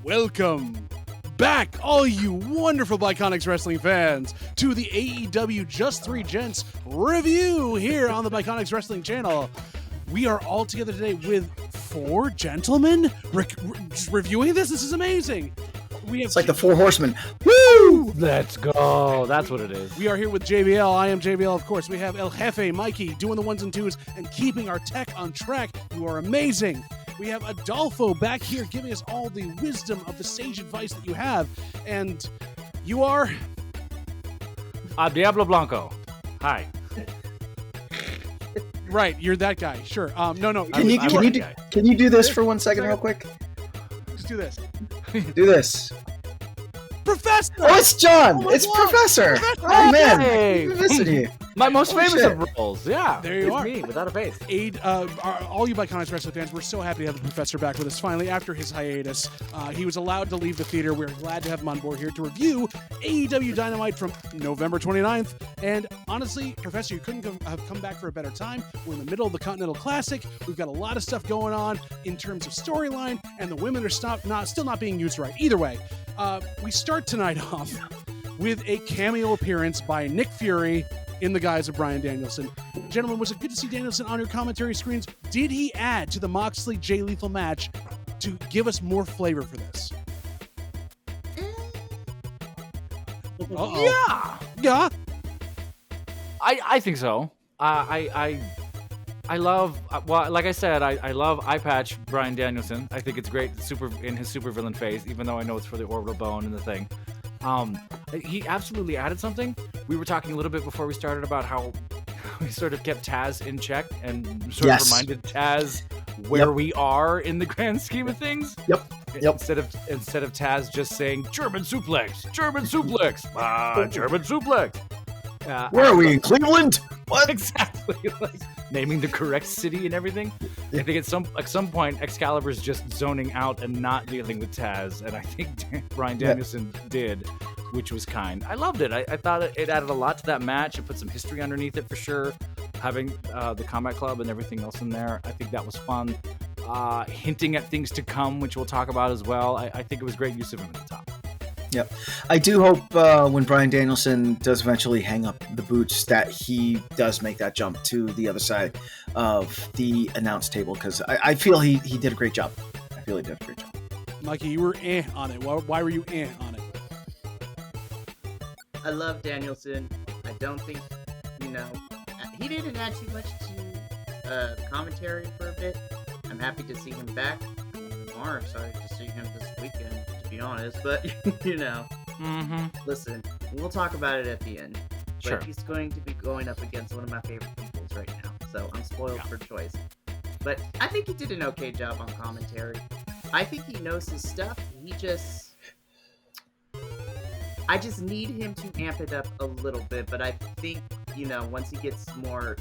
Welcome back, all you wonderful Biconics wrestling fans, to the AEW Just Three Gents review here on the Biconics Wrestling channel. We are all together today with four gentlemen reviewing this. This is amazing. It's like the Four Horsemen. Woo! Let's go. That's what it is. We are here with JBL. I am JBL, of course. We have El Jefe, Mikey, doing the ones and twos and keeping our tech on track. You are amazing. We have Adolfo back here giving us all the wisdom of the sage advice that you have. And you are... Diablo Blanco. Hi. Right, you're that guy. Sure. No. Can you do this for 1 second real quick? Just do this. Do this. Professor! Oh, it's John! It's wow. Professor! Professor! Oh, man! Hey. We're missing you. My most famous shit. of roles. Yeah. There you it's are. me, without a face. All you Biconics wrestling fans, we're so happy to have the Professor back with us finally after his hiatus. He was allowed to leave the theater. We're glad to have him on board here to review AEW Dynamite from November 29th. And honestly, Professor, you couldn't have come back for a better time. We're in the middle of the Continental Classic. We've got a lot of stuff going on in terms of storyline, and the women are still not being used right. Either way, we start tonight off with a cameo appearance by Nick Fury in the guise of Bryan Danielson. Gentlemen, was it good to see Danielson on your commentary screens? Did he add to the Moxley Jay Lethal match to give us more flavor for this? Yeah. I think so. I love, well, like I said, I love eye patch Bryan Danielson. I think it's great in his supervillain phase, even though I know it's for the orbital bone and the thing. He absolutely added something. We were talking a little bit before we started about how we sort of kept Taz in check and sort of reminded Taz where we are in the grand scheme of things. Yep. Instead of Taz just saying German suplex, German suplex. Where are we, in Cleveland? What? Exactly. Like naming the correct city and everything. I think at some point Excalibur's just zoning out and not dealing with Taz, and I think Bryan Danielson did, which was kind. I loved it. I thought it added a lot to that match. It put some history underneath it for sure. Having the Combat Club and everything else in there, I think that was fun. Hinting at things to come, which we'll talk about as well. I think it was great use of him at the top. Yep. I do hope when Bryan Danielson does eventually hang up the boots that he does make that jump to the other side of the announce table, because I feel he did a great job. I feel he did a great job. Mikey, you were on it. Why were you on it? I love Danielson. I don't think, he didn't add too much to commentary for a bit. I'm happy to see him back. More excited to see him this weekend, to be honest, but listen, we'll talk about it at the end. But sure. He's going to be going up against one of my favorite peoples right now, so I'm spoiled for choice. But I think he did an okay job on commentary. I think he knows his stuff. I just need him to amp it up a little bit, but I think, once he gets more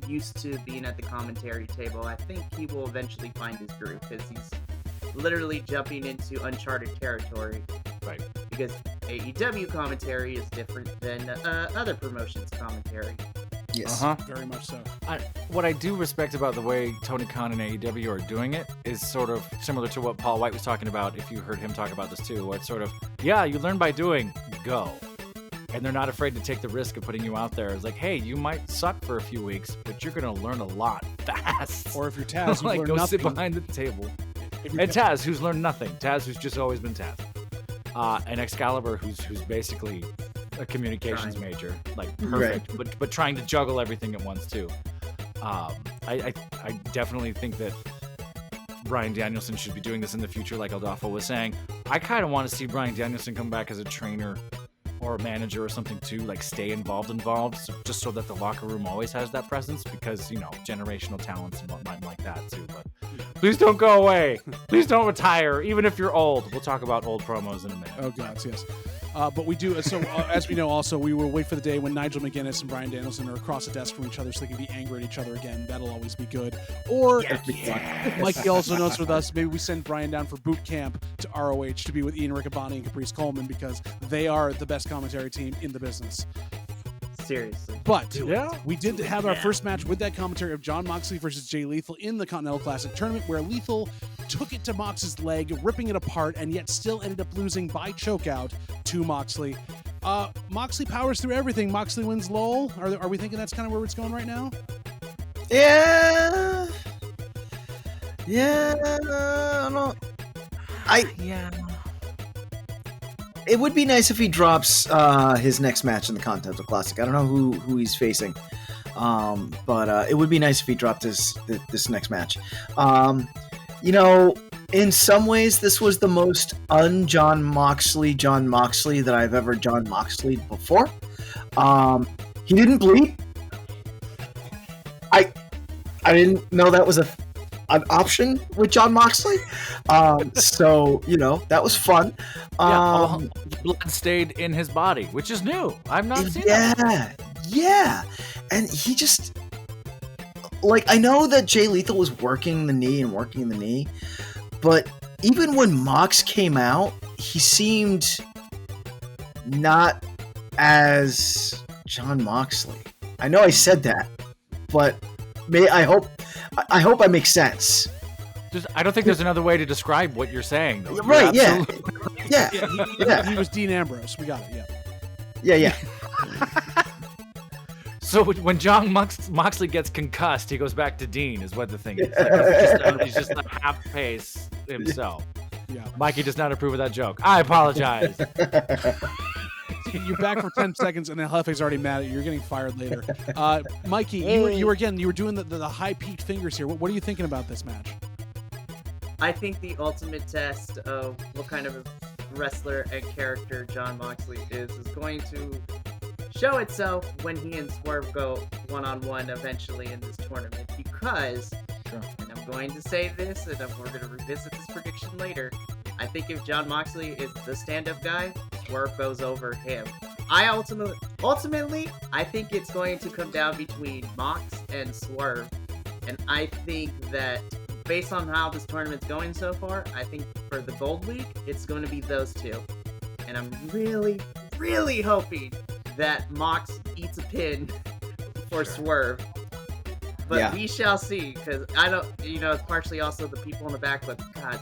used to being at the commentary table, I think he will eventually find his groove, because he's literally jumping into uncharted territory. Right. Because AEW commentary is different than other promotions commentary. Yes. Very much so. What I do respect about the way Tony Khan and AEW are doing it is sort of similar to what Paul White was talking about, if you heard him talk about this too, where it's sort of, you learn by doing, go. And they're not afraid to take the risk of putting you out there. It's like, hey, you might suck for a few weeks, but you're going to learn a lot fast. Or if you're Taz, like, go nothing. sit behind the table. And Taz, who's learned nothing. Taz, who's just always been Taz. And Excalibur, who's basically a communications major, like perfect, but trying to juggle everything at once too. I definitely think that Bryan Danielson should be doing this in the future, like Adolfo was saying. I kind of want to see Bryan Danielson come back as a trainer or a manager or something too, like stay involved, just so that the locker room always has that presence, because generational talents and whatnot like that too. But please don't go away. Please don't retire, even if you're old. We'll talk about old promos in a minute. Oh God, yes. But we do, as we know also, we will wait for the day when Nigel McGuinness and Bryan Danielson are across the desk from each other so they can be angry at each other again. That'll always be good. Or, Mikey also knows with us, maybe we send Bryan down for boot camp to ROH to be with Ian Riccaboni and Caprice Coleman, because they are the best commentary team in the business. Seriously. But we did have our first match with that commentary of Jon Moxley versus Jay Lethal in the Continental Classic tournament, where Lethal took it to Mox's leg, ripping it apart, and yet still ended up losing by chokeout to Moxley. Moxley powers through everything. Moxley wins LOL. Are we thinking that's kind of where it's going right now? Yeah. It would be nice if he drops his next match in the Continental Classic. I don't know who he's facing, but it would be nice if he dropped this next match. In some ways, this was the most un-John Moxley that I've ever John Moxley before. He didn't bleed. I didn't know that was an option with John Moxley. So that was fun. Blood stayed in his body, which is new. I've not seen that. Yeah. And he just, I know that Jay Lethal was working the knee, but even when Mox came out, he seemed not as John Moxley. I know I said that, but I hope I make sense. I don't think there's another way to describe what you're saying. Though. Right? Yeah. He was Dean Ambrose. We got it. Yeah. So when John Moxley gets concussed, he goes back to Dean, is what the thing is. He's just a half pace himself. Yeah. Mikey does not approve of that joke. I apologize. You're back for 10 seconds, and then Jefe's already mad at you. You're getting fired later. Mikey, you were doing the high-peaked fingers here. What are you thinking about this match? I think the ultimate test of what kind of a wrestler and character John Moxley is going to show itself when he and Swerve go one-on-one eventually in this tournament. Because, and I'm going to say this, and we're going to revisit this prediction later, I think if John Moxley is the stand-up guy, Swerve goes over him. Ultimately, I think it's going to come down between Mox and Swerve. And I think that based on how this tournament's going so far, I think for the Gold League, it's going to be those two. And I'm really, really hoping that Mox eats a pin for Swerve. But we shall see, because I don't, it's partially also the people in the back, but God,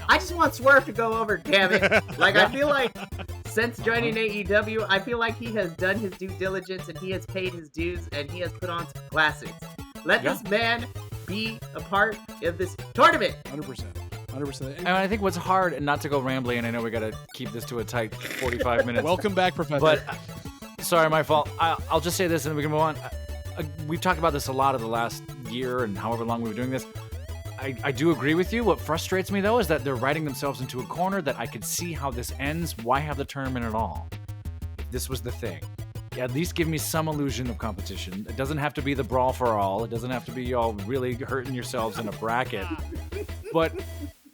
I just want Swerve to go over, damn it. I feel like since joining AEW, I feel like he has done his due diligence and he has paid his dues and he has put on some classics. Let this man be a part of this tournament. 100%. And I think what's hard, and not to go rambling, and I know we got to keep this to a tight 45 minutes. Welcome back, Professor. But, sorry, my fault. I'll just say this and then we can move on. We've talked about this a lot of the last year and however long we were doing this. I do agree with you. What frustrates me, though, is that they're writing themselves into a corner that I could see how this ends. Why have the tournament at all? If this was the thing. At least give me some illusion of competition. It doesn't have to be the brawl for all. It doesn't have to be y'all really hurting yourselves in a bracket. But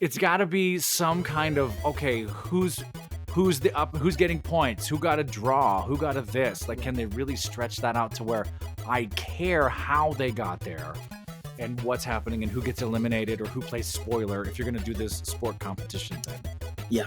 it's got to be some kind of, okay, who's getting points? Who got a draw? Who got a this? Can they really stretch that out to where I care how they got there? And what's happening and who gets eliminated or who plays spoiler if you're going to do this sport competition thing. Yeah.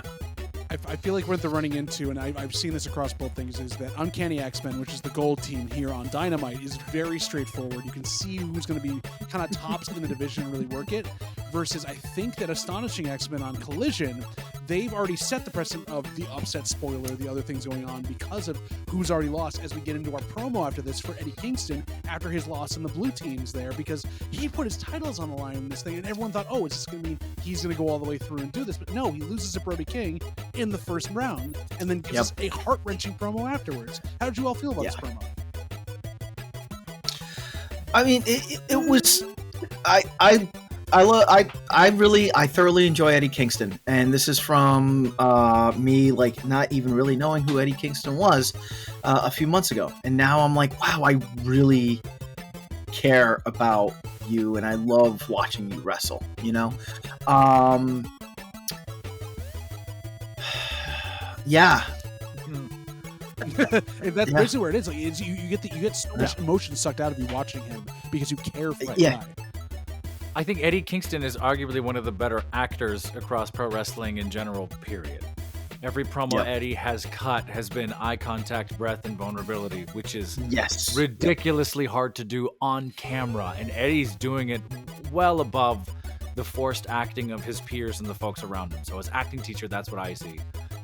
I feel like what they're running into, and I've seen this across both things, is that Uncanny X-Men, which is the gold team here on Dynamite, is very straightforward. You can see who's going to be kind of tops in the division and really work it, versus I think that Astonishing X-Men on Collision, they've already set the precedent of the upset spoiler, the other things going on because of who's already lost as we get into our promo after this for Eddie Kingston after his loss in the blue teams there, because he put his titles on the line in this thing and everyone thought, oh, is this going to mean he's going to go all the way through and do this? But no, he loses to Brody King in the first round and then gives us a heart-wrenching promo afterwards. How did you all feel about this promo? I mean, it was... I thoroughly enjoy Eddie Kingston, and this is from me not even really knowing who Eddie Kingston was a few months ago, and now I'm like, wow, I really care about you, and I love watching you wrestle. Yeah. That's basically where it is. You get so much emotion sucked out of you watching him because you care for that guy. I think Eddie Kingston is arguably one of the better actors across pro wrestling in general, period. Every promo Eddie has cut has been eye contact, breath, and vulnerability, which is ridiculously hard to do on camera. And Eddie's doing it well above the forced acting of his peers and the folks around him. So as acting teacher, that's what I see.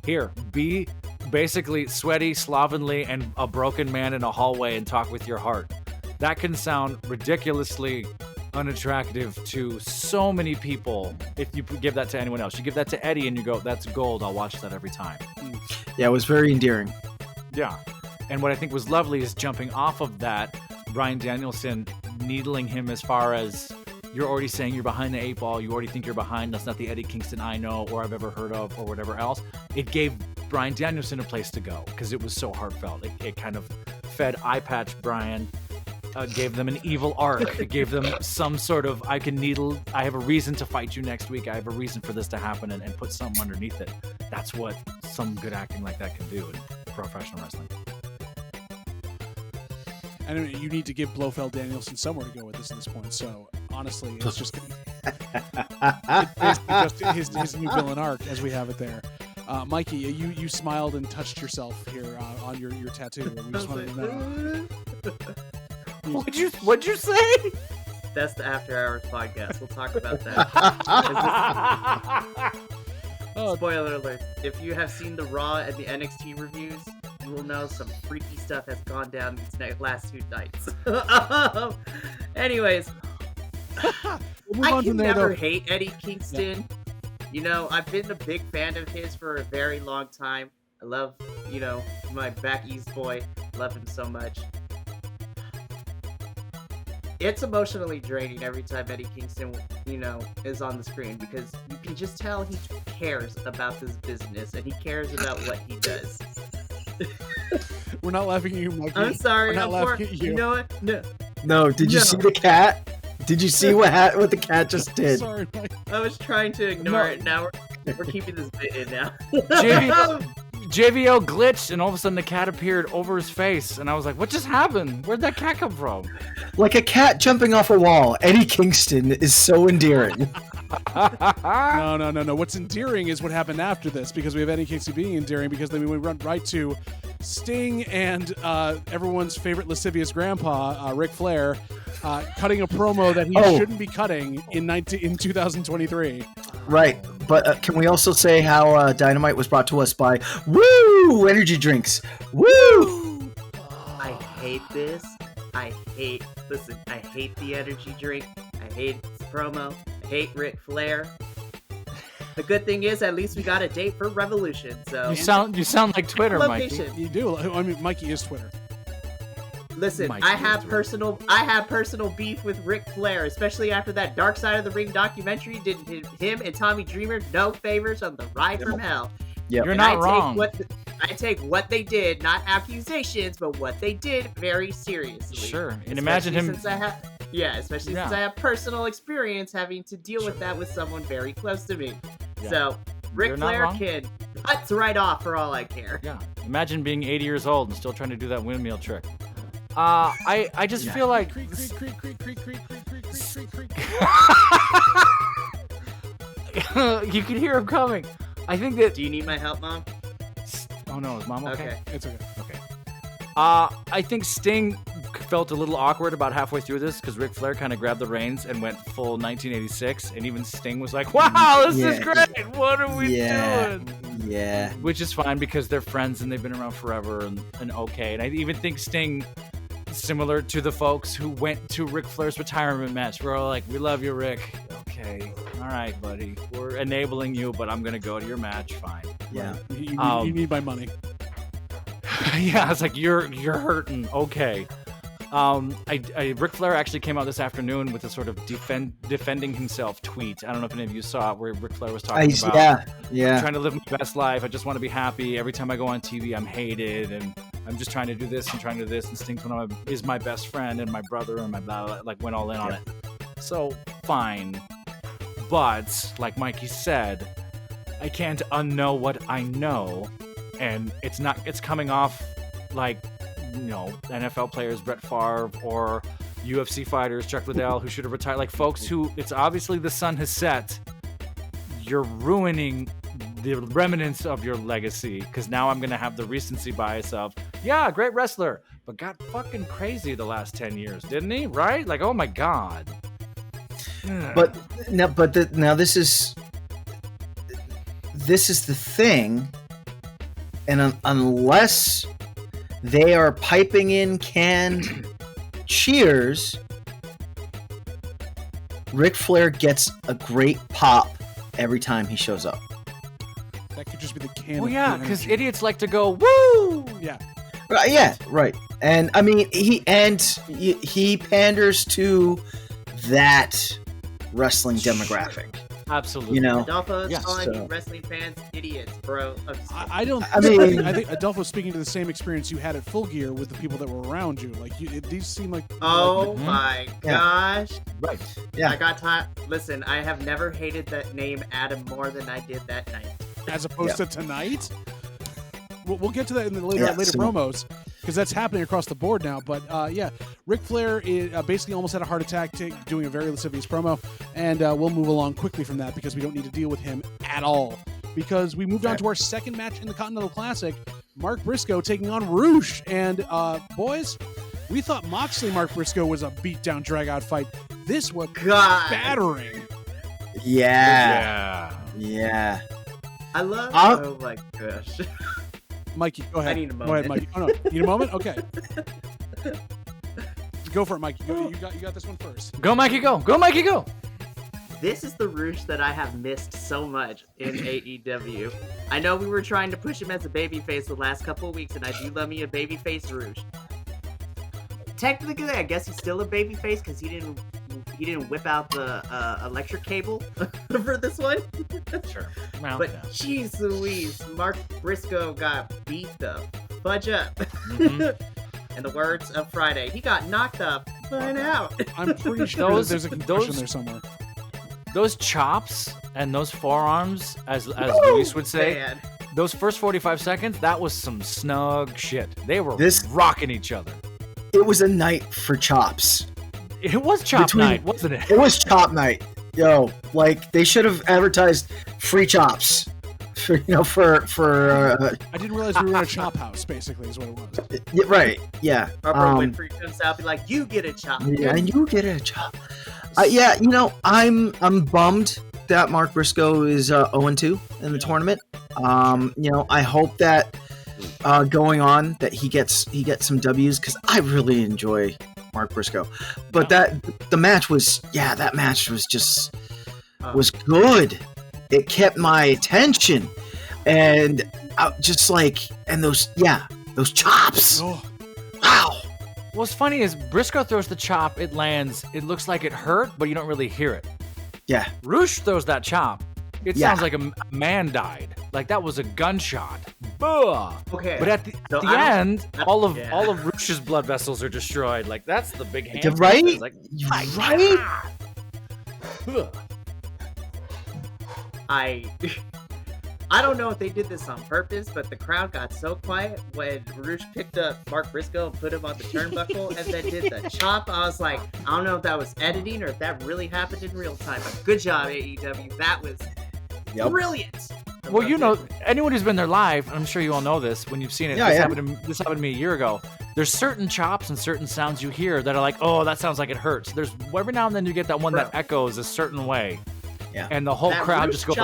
Here, be basically sweaty, slovenly, and a broken man in a hallway and talk with your heart. That can sound ridiculously unattractive to so many people if you give that to anyone else. You give that to Eddie and you go, that's gold. I'll watch that every time. Yeah, it was very endearing. Yeah. And what I think was lovely is jumping off of that, Bryan Danielson needling him as far as, you're already saying you're behind the 8 ball. You already think you're behind. That's not the Eddie Kingston I know or I've ever heard of or whatever else. It gave Bryan Danielson a place to go because it was so heartfelt. It kind of fed eye patch Bryan, gave them an evil arc. It gave them some sort of, I have a reason to fight you next week. I have a reason for this to happen, and put something underneath it. That's what some good acting like that can do in professional wrestling. I mean, you need to give Blofeld Danielson somewhere to go with this at this point. So honestly, it's just his new villain arc as we have it there. Mikey, you smiled and touched yourself here on your tattoo. We just wanted to know. What'd you say? That's the After Hours podcast. We'll talk about that. Spoiler alert. If you have seen the Raw and the NXT reviews, you will know some freaky stuff has gone down these last 2 nights. Anyways, I can never hate Eddie Kingston. Yeah. You know, I've been a big fan of his for a very long time. I love, my back east boy. Love him so much. It's emotionally draining every time Eddie Kingston, is on the screen because you can just tell he cares about this business and he cares about what he does. We're not laughing at you, Mikey. I'm sorry. We're not laughing at you. You know what? No. No. Did you see the cat? Did you see what the cat just did? Sorry, Mike. I was trying to ignore it. Now we're keeping this bit in now. JVO glitched, and all of a sudden the cat appeared over his face, and I was like, what just happened? Where'd that cat come from? Like a cat jumping off a wall. Eddie Kingston is so endearing. No. What's endearing is what happened after this, because we have Eddie Kingston being endearing, because then we run right to Sting and everyone's favorite lascivious grandpa, Ric Flair, cutting a promo that he shouldn't be cutting in 2023. Right, but can we also say how Dynamite was brought to us by Woo Energy Drinks? Woo! I hate this. I hate the energy drink. I hate this promo. I hate Ric Flair. The good thing is, at least we got a date for Revolution. So you sound like Twitter, Mikey. You do. I mean, Mikey is Twitter. Listen, I have personal beef with Ric Flair, especially after that Dark Side of the Ring documentary did him and Tommy Dreamer no favors on the ride from hell. Yep. You're not wrong. I take what they did, not accusations, but what they did very seriously. Sure, and imagine him. Since I have personal experience having to deal with that with someone very close to me. Yeah. So Ric Flair can cut right off for all I care. Yeah, imagine being 80 years old and still trying to do that windmill trick. I just feel like creak. You can hear him coming. I think that. Do you need my help, Mom? Oh no, is Mom okay? It's okay. Okay. I think Sting felt a little awkward about halfway through this because Ric Flair kind of grabbed the reins and went full 1986, and even Sting was like, "Wow, this is great! What are we doing?" Yeah. Which is fine because they're friends and they've been around forever and okay. And I even think Sting, similar to the folks who went to Ric Flair's retirement match, we're all like, "We love you, Rick. Okay, all right, buddy. We're enabling you, but I'm gonna go to your match. Fine." Yeah. You need my money. Yeah, it's like you're hurting. Okay. Ric Flair actually came out this afternoon with a sort of defending himself tweet. I don't know if any of you saw it, where Ric Flair was talking about I'm trying to live my best life. I just want to be happy. Every time I go on TV, I'm hated, and I'm just trying to do this and trying to do this. And Sting is my best friend and my brother and my blah, blah, like went all in on it. So fine, but like Mikey said, I can't unknow what I know, and it's coming off like, NFL players Brett Favre or UFC fighters Chuck Liddell who should have retired, like folks who it's obviously the sun has set. You're ruining the remnants of your legacy because now I'm going to have the recency bias of, yeah, great wrestler, but got fucking crazy the last 10 years, didn't he? Right? Like, oh my God. But now this is the thing, and unless they are piping in canned cheers, Ric Flair gets a great pop every time he shows up. That could just be the can. Well, yeah, because idiots like to go woo. Yeah. Yeah, right. And I mean, he panders to that wrestling demographic. Absolutely. You know, Adolfo's Yes, calling you wrestling fans idiots, bro. I think Adolfo's speaking to the same experience you had at Full Gear with the people that were around you. Like these seem like. Oh my gosh! Right. Yeah. I got time. Listen, I have never hated that name Adam more than I did that night. As opposed to tonight. We'll get to that in the later promos, because that's happening across the board now. But Ric Flair basically almost had a heart attack doing a very lascivious promo, and we'll move along quickly from that because we don't need to deal with him at all. Because we moved on to our second match in the Continental Classic, Mark Briscoe taking on Roosh. And boys, we thought Moxley Mark Briscoe was a beatdown drag-out fight. This was battering. Yeah. I love. Oh my gosh. Mikey, go ahead. I need a moment. Go ahead, Mikey. Oh, no. Need a moment? Okay. Go for it, Mikey. You got this one first. Go, Mikey, go. Go, Mikey, go. This is the Roosh that I have missed so much in AEW. I know we were trying to push him as a babyface the last couple of weeks, and I do love me a babyface Roosh. Technically, I guess he's still a babyface because he didn't whip out the electric cable for this one. Sure. Well, but jeez Louise, Mark Briscoe got beat the fudge up. In the words of Friday, he got knocked up and out. I'm pretty sure there's a concussion there somewhere. Those chops and those forearms, as Luis would say, man. Those first 45 seconds, that was some snug shit. They were rocking each other. It was a night for chops. It was chop night, wasn't it? It was chop night. Yo, like they should have advertised free chops for I didn't realize we were in a chop house. Basically, is what it was. Yeah, right? Yeah. Barbara Winfrey comes out, be like, "You get a chop." Yeah, and you get a chop. I'm bummed that Mark Briscoe is 0-2 in the tournament. I hope that going on that he gets some W's because I really enjoy Mark Briscoe. But the match was just was good. It kept my attention, and those chops. Oh. Wow. What's funny is Briscoe throws the chop, it lands, it looks like it hurt, but you don't really hear it. Yeah. Roosh throws that chop. It sounds like a man died. Like that was a gunshot. Buh. Okay. But at the end, all of Roosh's blood vessels are destroyed. Like that's the big hand. Right? Like, right? I don't know if they did this on purpose, but the crowd got so quiet when Roosh picked up Mark Briscoe and put him on the turnbuckle and then did the chop. I was like, I don't know if that was editing or if that really happened in real time, but good job, AEW. That was brilliant. Well, anyone who's been there live, I'm sure you all know this, when you've seen it, this happened to me a year ago. There's certain chops and certain sounds you hear that are like, oh, that sounds like it hurts. There's every now and then you get that one that echoes a certain way. Yeah. And the whole crowd just goes,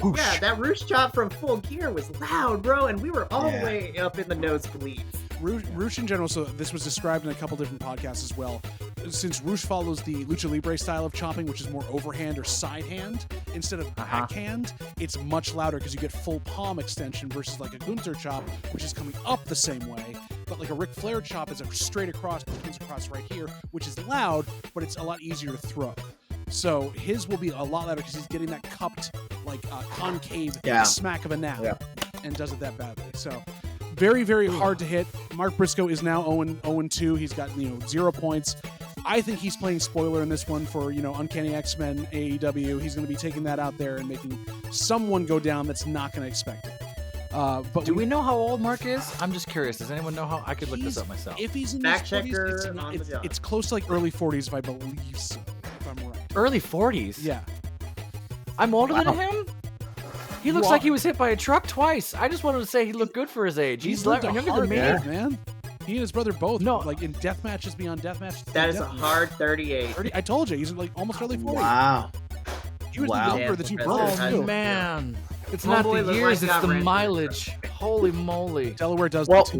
whoosh. Yeah, that Roosh chop from Full Gear was loud, bro, and we were all the way up in the nosebleeds. Roosh in general, so this was described in a couple different podcasts as well. Since Roosh follows the Lucha Libre style of chopping, which is more overhand or side hand instead of backhand, it's much louder because you get full palm extension versus like a Gunther chop, which is coming up the same way. But like a Ric Flair chop is a straight across, comes across right here, which is loud, but it's a lot easier to throw. So his will be a lot louder because he's getting that cupped, like concave smack of a nap, and does it that badly. So very, very hard to hit. Mark Briscoe is now 0-2. He's got 0 points. I think he's playing spoiler in this one for Uncanny X-Men AEW. He's going to be taking that out there and making someone go down that's not going to expect it. But do we know how old Mark is? I'm just curious. Does anyone know how? I could look this up myself. If he's in his 40s, it's close to like early 40s, if I believe so. If I'm right. Early 40s? Yeah. I'm older than him? He looks like he was hit by a truck twice. I just wanted to say he looked good for his age. He's younger than me. Man. He and his brother both. No. Like in death matches beyond death matches. That is a hard 38. 30, I told you, he's like almost early 40. Wow. He was Wow. the younger of the two Professor brothers. has- too. Man. It's Homeboy not the looked years, like it's the got ran mileage. Holy moly. Delaware does Well, the two.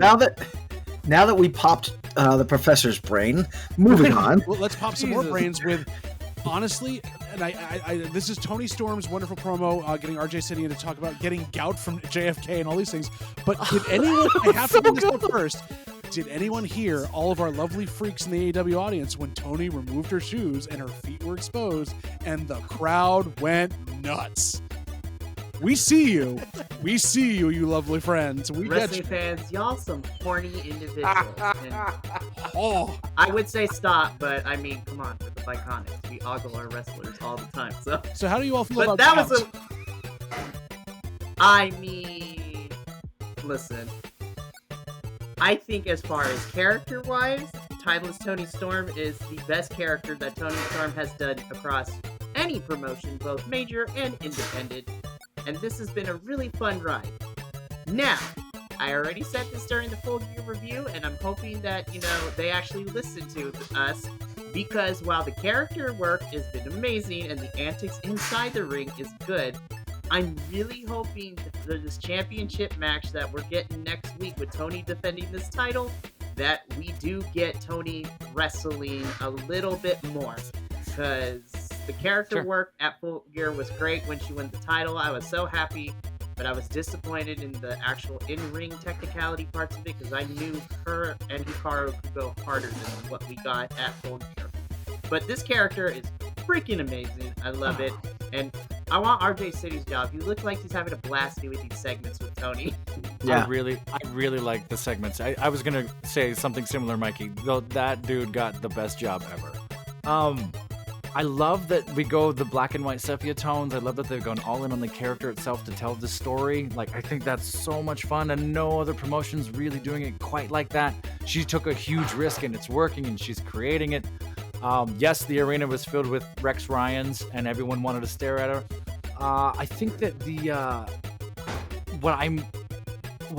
now that we popped the professor's brain, moving on. Well, let's pop some more Jesus. brains with, honestly, and I this is Tony Storm's wonderful promo, getting RJ City in to talk about getting gout from JFK and all these things. But did anyone, I have to bring this up first, did anyone hear all of our lovely freaks in the AEW audience when Tony removed her shoes and her feet were exposed and the crowd went nuts? We see you. We see you, you lovely friends. We get Wrestling you. fans, y'all some horny individuals. And Oh, I would say stop, but I mean, come on, with the Biconics, we ogle our wrestlers all the time. So, so how do you all feel but about that was Count? I mean, listen. I think as far as character-wise, Timeless Tony Storm is the best character that Tony Storm has done across any promotion, both major and independent. And this has been a really fun ride. Now, I already said this during the full gear review, and I'm hoping that, they actually listen to us, because while the character work has been amazing and the antics inside the ring is good, I'm really hoping that for this championship match that we're getting next week with Tony defending this title, that we do get Tony wrestling a little bit more. Because the character work at Full Gear was great when she won the title. I was so happy, but I was disappointed in the actual in-ring technicality parts of it, because I knew her and Hikaru could go harder than what we got at Full Gear. But this character is freaking amazing. I love it. And I want RJ City's job. He looks like he's having a blast doing these segments with Tony. Yeah. I really like the segments. I was gonna say something similar, Mikey. Though that dude got the best job ever. I love that we go the black and white sepia tones. I love that they've gone all in on the character itself to tell the story. Like, I think that's so much fun, and no other promotion's really doing it quite like that. She took a huge risk, and it's working, and she's creating it. Yes, the arena was filled with Rex Ryans, and everyone wanted to stare at her. I think that what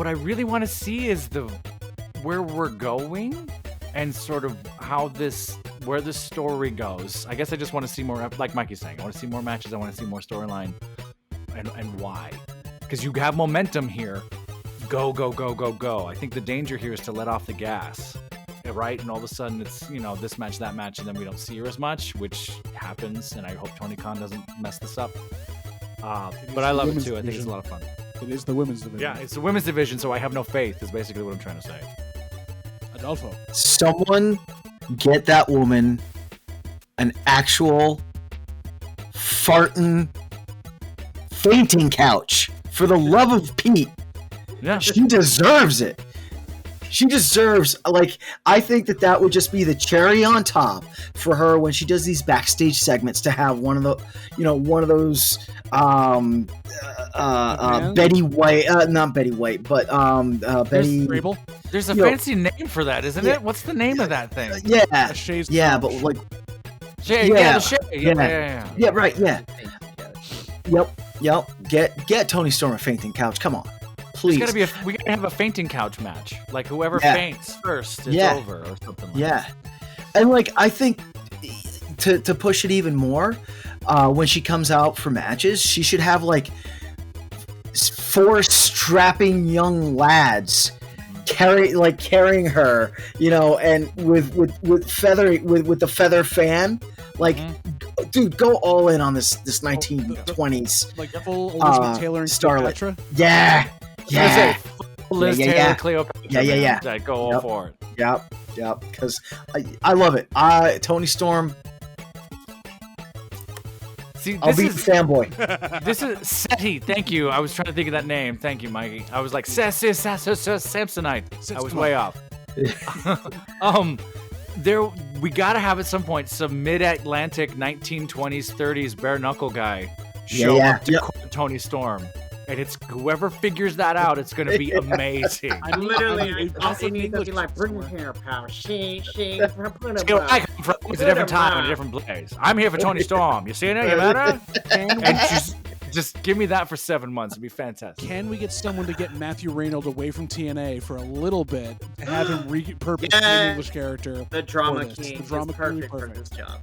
I really want to see is where we're going, and sort of where the story goes. I guess I just want to see more, like Mikey's saying. I want to see more matches. I want to see more storyline, and why? Because you have momentum here. Go, go, go, go, go. I think the danger here is to let off the gas, right? And all of a sudden it's, this match, that match, and then we don't see her as much, which happens, and I hope Tony Khan doesn't mess this up. But I love it too. I think it's a lot of fun. It is the women's division. Yeah, it's the women's division, so I have no faith, is basically what I'm trying to say. Adolfo. Someone get that woman an actual farting fainting couch. For the love of Pete. Yeah. She deserves it. She deserves, I think that would just be the cherry on top for her when she does these backstage segments, to have one of those Betty White, not Betty White, but Betty Grable. There's a fancy name for that, isn't it? What's the name of that thing? Yeah. Shay's Yeah, couch. but like Shay, Yeah. the Shay. Yeah. yeah, right, yeah. Yep. Get Tony Storm a fainting couch. Come on. Please. We gotta have a fainting couch match. Like, whoever Yeah. faints first, it's Yeah. over, or something like Yeah. And I think to push it even more, when she comes out for matches, she should have 4 strapping young lads carrying her, and with the feather fan, dude, go all in on this 1920s Like full Elizabeth Taylor and Starlet. Cleopatra. Yeah. Liz Taylor, yeah. Cleopatra. Yeah. Like, go all Yep. for it. Yep. Because I love it. Tony Storm. See, I'll be the fanboy. This is Seti. Thank you. I was trying to think of that name. Thank you, Mikey. I was like, Samsonite. I was way off. We gotta have at some point some mid-Atlantic 1920s, 30s bare knuckle guy show up to Tony Storm. And it's whoever figures that out, it's going to be amazing. I also need to be like, bring your hair power. She, See where I come from. It's a different time and a different place. I'm here for Tony Storm. You seeing it? You met her? Just give me that for 7 months. It'd be fantastic. Can we get someone to get Matthew Reynolds away from TNA for a little bit, have him repurpose an English character? The drama for this? king The drama is king perfect for this job.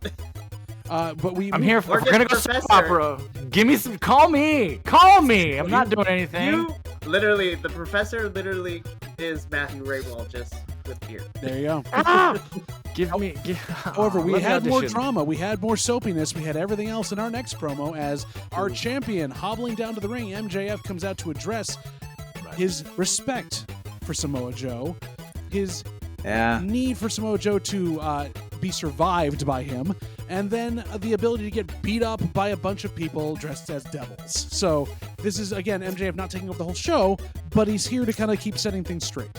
But I'm here for. We're gonna go soap Professor. opera. Give me some. Call me. Call me. I'm not doing anything. The professor literally is Matthew Raywall just with beer. There you go. Give me. However, we let me had more audition. drama. We had more soapiness. We had everything else in our next promo as our champion hobbling down to the ring. MJF comes out to address his respect for Samoa Joe, his need for Samoa Joe to be survived by him, and then the ability to get beat up by a bunch of people dressed as devils. So this is, again, MJF not taking over the whole show, but he's here to kind of keep setting things straight.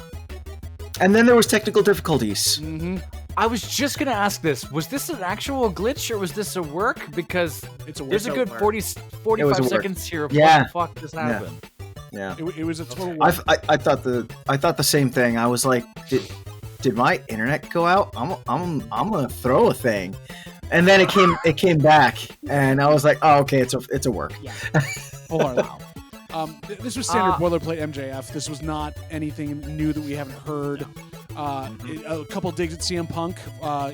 And then there was technical difficulties. Mm-hmm. I was just gonna ask this: was this an actual glitch or was this a work? Because It's a work. there's a good work. 45 seconds here of Yeah. what the fuck just happened. Yeah. It was a total. I thought the same thing. I was like, did my internet go out? I'm gonna throw a thing, and then it came back, and I was like, oh, okay, it's a work. Yeah. Wholeheartedly. This was standard boilerplate MJF. This was not anything new that we haven't heard. A couple digs at CM Punk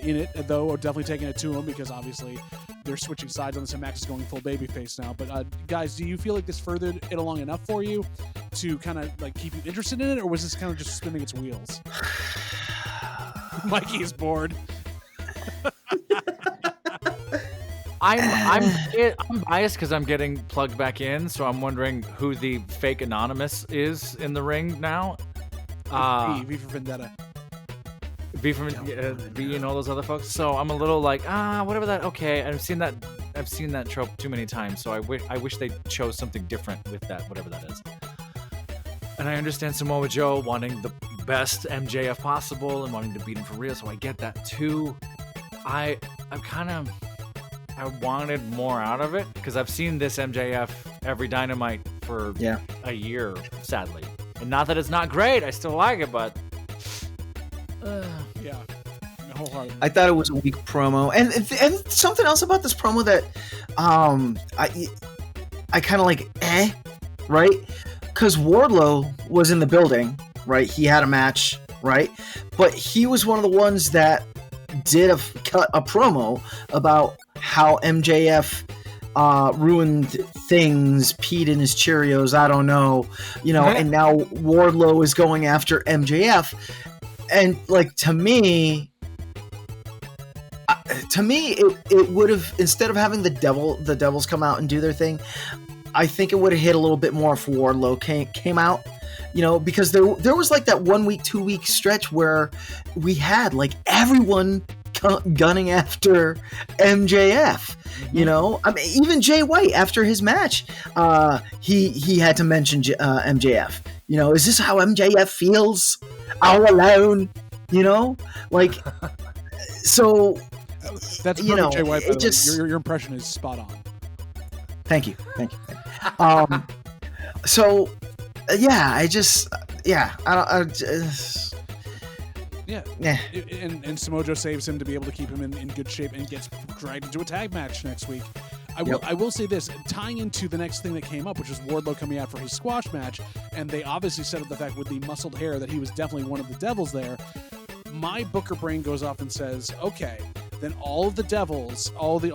in it, though, definitely taking it to him because obviously they're switching sides on this and Max is going full babyface now. But guys, do you feel like this furthered it along enough for you to kind of like keep you interested in it, or was this kind of just spinning its wheels? Mikey is bored. I'm biased because I'm getting plugged back in, so I'm wondering who the fake anonymous is in the ring now. V for Vendetta. V from V and all those other folks. So I'm a little like whatever that. Okay, I've seen that trope too many times. So I wish they chose something different with that, whatever that is. And I understand Samoa Joe wanting the best MJF possible and wanting to beat him for real. So I get that too. I wanted more out of it because I've seen this MJF every Dynamite for a year, sadly. And not that it's not great, I still like it, but Yeah. Wholeheartedly. I thought it was a weak promo, and something else about this promo that I kind of like, right? Because Wardlow was in the building, right? He had a match, right? But he was one of the ones that did cut a promo about how MJF ruined things, peed in his Cheerios, I don't know, and now Wardlow is going after MJF. And like to me it would have, instead of having the devils come out and do their thing, I think it would have hit a little bit more if Wardlow came out, because there was like that 1 week, 2 week stretch where we had like everyone gunning after MJF. I mean, even Jay White after his match, he had to mention MJF. Is this how MJF feels all alone? Like, so That's Jay know, White. it just Your impression is spot on. Thank you. So I just And Samoa Joe saves him to be able to keep him in good shape and gets dragged into a tag match next week. I will say this, tying into the next thing that came up, which was Wardlow coming out for his squash match, and they obviously set up the fact with the muscled hair that he was definitely one of the devils there. My Booker brain goes off and says, okay, then all of the devils, all the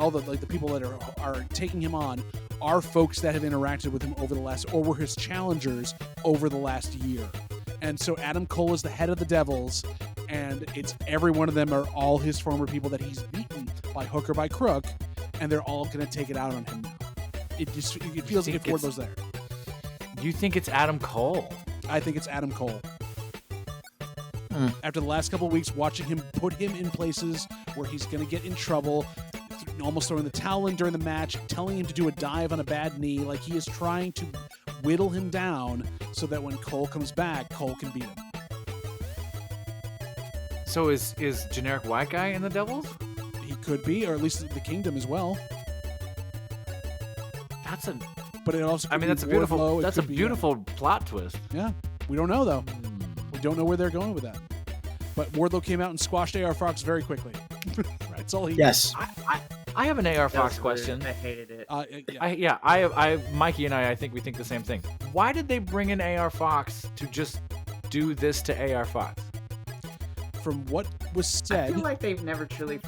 people that are taking him on are folks that have interacted with him over the last, or were his challengers over the last year. And so Adam Cole is the head of the devils, and it's every one of them are all his former people that he's beaten by hook or by crook, and they're all going to take it out on him now. It feels like if Wardlow's there. You think it's Adam Cole? I think it's Adam Cole. After the last couple of weeks, watching him put him in places where he's going to get in trouble, almost throwing the towel in during the match, telling him to do a dive on a bad knee, like he is trying to whittle him down so that when Cole comes back, Cole can beat him. So is generic white guy in the Devils? He could be, or at least the Kingdom as well. But it also. Could that's a beautiful. That's a beautiful plot twist. Yeah, we don't know though. We don't know where they're going with that. But Wardlow came out and squashed AR Fox very quickly. That's all he. Yes. I have an AR That was Fox rude. question. I hated it. Mikey and I think we think the same thing. Why did they bring in AR Fox to just do this to AR Fox? From what was said, I feel like they never truly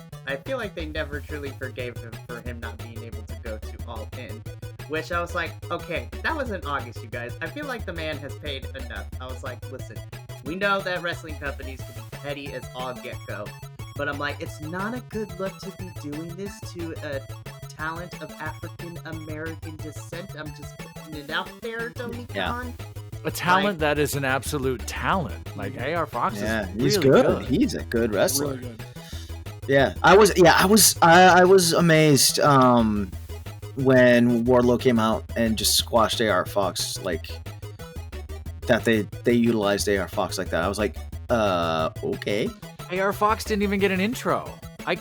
forgave him for him not being able to go to All In. Which I was like, okay, that was in August, you guys. I feel like the man has paid enough. I was like, listen, we know that wrestling companies can be petty as all get-go. But I'm like, it's not a good look to be doing this to a talent of African-American descent. I'm just putting it out there, Tony Khan. A talent that is an absolute talent. Like AR Fox is he's really good. He's a good wrestler. really good. Yeah, I was amazed when Wardlow came out and just squashed AR Fox, like that they utilized AR Fox like that. I was like, okay. AR Fox didn't even get an intro.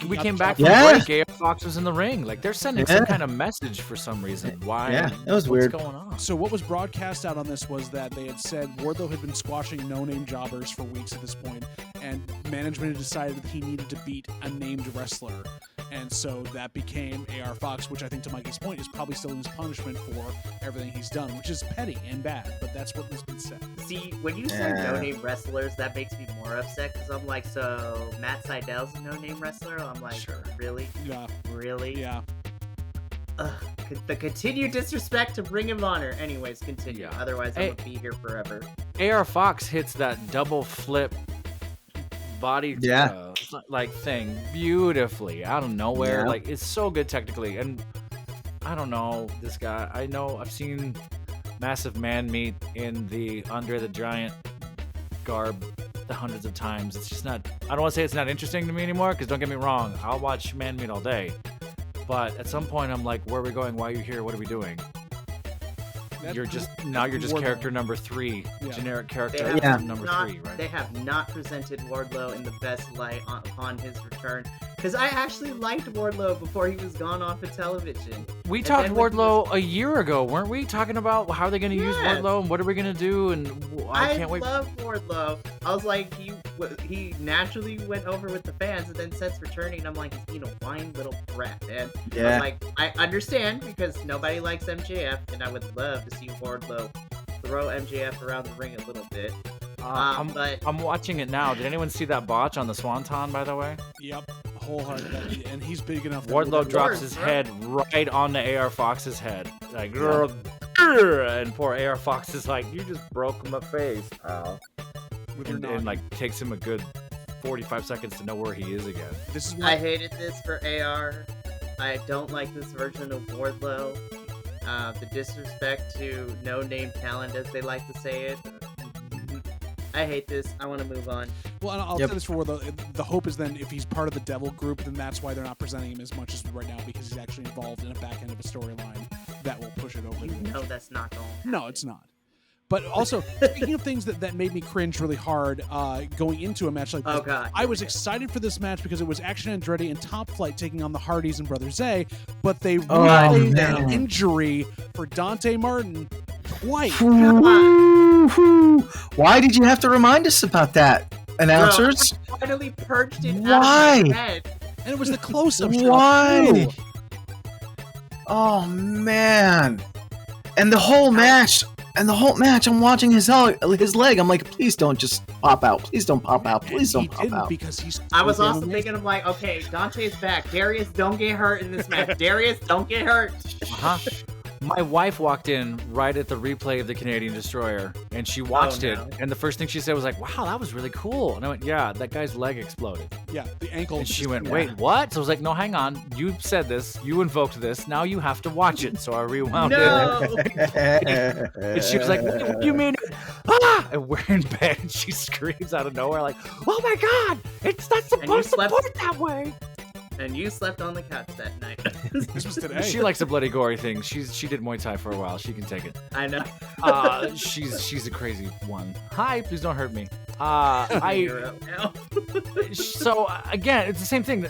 We came back from break. AR Fox was in the ring. Like they're sending some kind of message for some reason. Why? Yeah, that was weird. What's going on? So what was broadcast out on this was that they had said Wardlow had been squashing no-name jobbers for weeks at this point, and management had decided that he needed to beat a named wrestler. And so that became AR Fox, which I think, to Mikey's point, is probably still in his punishment for everything he's done, which is petty and bad, but that's what has been said. See, when you say no-name wrestlers, that makes me more upset, because I'm like, so Matt Seidel's a no-name wrestler? I'm like, Sure. Really? Yeah. Really? Yeah. Ugh, the continued disrespect to Ring of Honor. Anyways, continue. Yeah. Otherwise, I'm gonna be here forever. AR Fox hits that double flip body like thing beautifully out of nowhere. Yeah. Like it's so good technically. And I don't know this guy. I know I've seen Massive Man meet in the Andre the Giant garb the hundreds of times. It's just not, I don't want to say it's not interesting to me anymore, because don't get me wrong, I'll watch Man meet all day. But at some point I'm like, where are we going? Why are you here? What are we doing? You're just character number 3, generic character number 3, right? They have not presented Wardlow in the best light upon his return. Because I actually liked Wardlow before he was gone off of television. We talked Wardlow a year ago, weren't we? Talking about how they're going to use Wardlow and what are we going to do? And I can't wait. I love Wardlow. I was like, he naturally went over with the fans, and then Seth's returning, and I'm like, he's being a whiny little brat, man. Yeah. I was like, I understand, because nobody likes MJF, and I would love to see Wardlow throw MJF around the ring a little bit. But I'm watching it now. Did anyone see that botch on the Swanton, by the way? Yep. Wholehearted. And he's big enough. Wardlow drops his head right on the AR Fox's head. Like, and poor AR Fox is like, you just broke my face, pal. And like takes him a good 45 seconds to know where he is again. This is I hated this for AR. I don't like this version of Wardlow. The disrespect to no-name talent, as they like to say it. I hate this. I want to move on. Well, and I'll say this for Wardlow. The hope is then if he's part of the Devil group, then that's why they're not presenting him as much as right now, because he's actually involved in a back end of a storyline that will push it over. No, that's not going to No, it's not. But also, speaking of things that made me cringe really hard going into a match like this, I was excited for this match because it was Action Andretti and Top Flight taking on the Hardys and Brother Zay, but they replayed an injury for Dante Martin twice. Why did you have to remind us about that, announcers? Bro, I finally purged it Why? out of my head. And it was the close-up. Why? Oh, man. And the whole match... I'm watching his leg. I'm like, please don't just pop out. Please don't pop out. Please don't pop out. Because he's. I was also thinking, I'm like, okay, Dante's back. Darius, don't get hurt in this match. Darius, don't get hurt. My wife walked in right at the replay of the Canadian Destroyer, and she watched it. And the first thing she said was like, "Wow, that was really cool." And I went, "Yeah, that guy's leg exploded." Yeah, the ankle. And she went, "Wait, what?" So I was like, "No, hang on. You said this. You invoked this. Now you have to watch it." So I rewound it. And she was like, "What do you mean?" And we're in bed, and she screams out of nowhere, like, "Oh my God! It's not supposed to put it that way." And you slept on the couch that night. This was today. She likes the bloody gory thing. She did Muay Thai for a while. She can take it. I know. She's a crazy one. Hi, please don't hurt me. You're up now. So again, it's the same thing.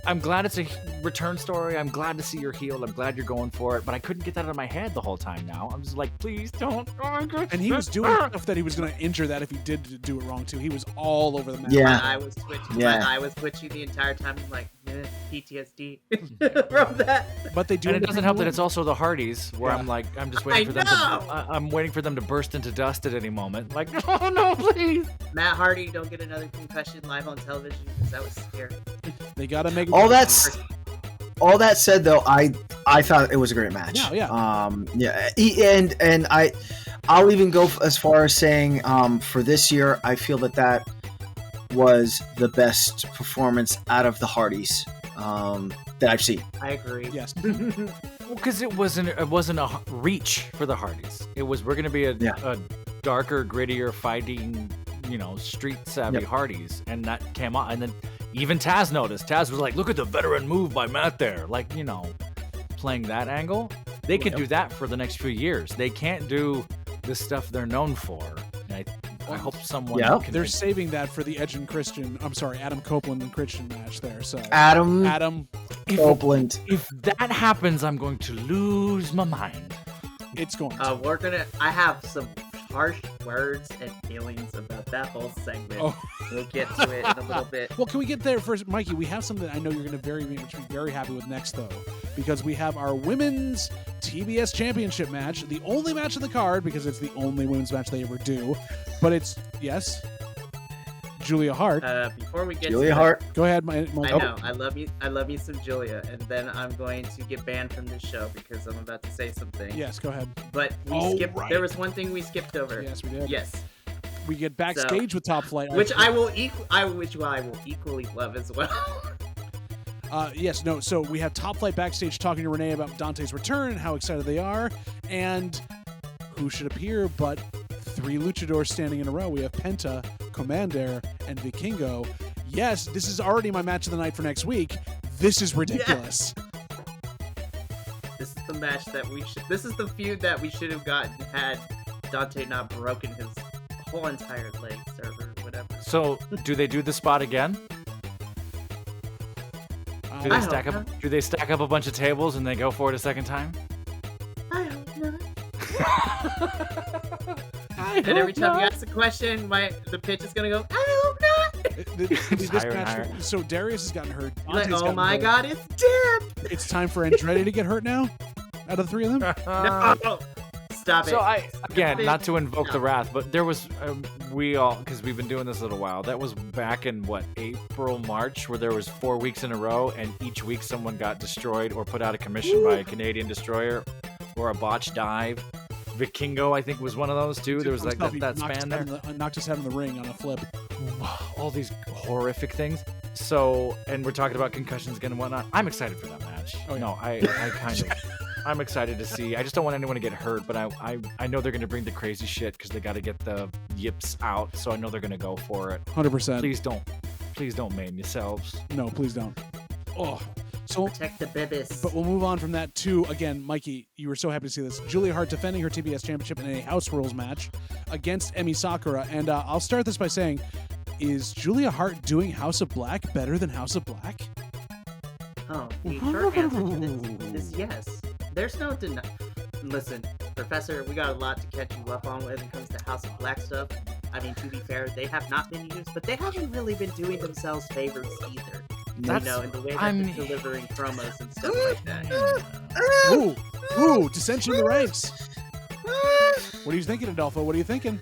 I'm glad it's a return story. I'm glad to see you're healed. I'm glad you're going for it. But I couldn't get that out of my head the whole time. Now I'm just like, please don't. Oh my God. And he was doing stuff that he was going to injure that if he did do it wrong too. He was all over the map. Yeah, I was twitching. Yeah. I was twitching the entire time. I'm like, PTSD from that. But they do. And it doesn't help that it's also the Hardys, where I'm just waiting for them to. I'm waiting for them to burst into dust at any moment. Like, no, please. Matt Hardy, don't get another concussion live on television because that was scary. They gotta make all that said, though, I thought it was a great match. And I'll even go as far as saying for this year, I feel that was the best performance out of the Hardys that I've seen. I agree. Yes. Well, because it wasn't a reach for the Hardys. It was, we're going to be a darker, grittier, fighting, street savvy Hardys, and that came on. And then even Taz noticed. Taz was like, "Look at the veteran move by Matt there." Like, playing that angle. They could do that for the next few years. They can't do the stuff they're known for. I hope someone. Yeah, they're saving that for the Edge and Adam Copeland and Christian match there. So Adam Copeland. If that happens, I'm going to lose my mind. It's going to. I have some harsh words and feelings about that whole segment. We'll get to it in a little bit. Well, can we get there first, Mikey? We have something that I know you're going to very much be very happy with next, though, because we have our women's TBS Championship match, the only match of the card, because it's the only women's match they ever do. But it's Julia Hart. Before we get Julia Hart, go ahead. I know I love you some Julia, and then I'm going to get banned from this show because I'm about to say something. Yes, go ahead. But we skipped. Right. There was one thing we skipped over. Yes, we did. Yes. We get backstage with Top Flight, which I will equally love as well. So we have Top Flight backstage talking to Renee about Dante's return and how excited they are, and who should appear but 3 luchadors standing in a row. We have Penta, Commander, and Vikingo. Yes, this is already my match of the night for next week. This is ridiculous. This is the match this is the feud that we should have gotten had Dante not broken his whole entire leg server or whatever. So, do they do the spot again? Do they stack up a bunch of tables and they go for it a second time? I hope not. And every time you ask a question, the pitch is gonna go, I hope not. This match, so Darius has gotten hurt. Oh my God, it's Dip. It's time for Andretti to get hurt now. Out of the 3 of them, no. Stop it. So not to invoke the wrath, but there was because we've been doing this a little while. That was back in April, March, where there was 4 weeks in a row, and each week someone got destroyed or put out of commission by a Canadian destroyer or a botched dive. Vikingo, I think, was one of those too. There was like that span there. Knocked his head in the ring on a flip. All these horrific things. So, and we're talking about concussions again and whatnot. I'm excited for that match. I'm excited to see. I just don't want anyone to get hurt, but I know they're going to bring the crazy shit because they got to get the yips out. So I know they're going to go for it. 100%. Please don't maim yourselves. No, please don't. So protect the bibis. But we'll move on from that to, again, Mikey, you were so happy to see this. Julia Hart defending her TBS championship in a house rules match against Emi Sakura. And I'll start this by saying, is Julia Hart doing House of Black better than House of Black? Oh, the short answer to this is yes. There's no Listen, Professor, we got a lot to catch you up on when it comes to House of Black stuff. I mean, to be fair, they have not been used, but they haven't really been doing themselves favors either. In the way that they're delivering promos and stuff like that. Ooh, dissension in the ranks. What are you thinking, Adolfo? What are you thinking?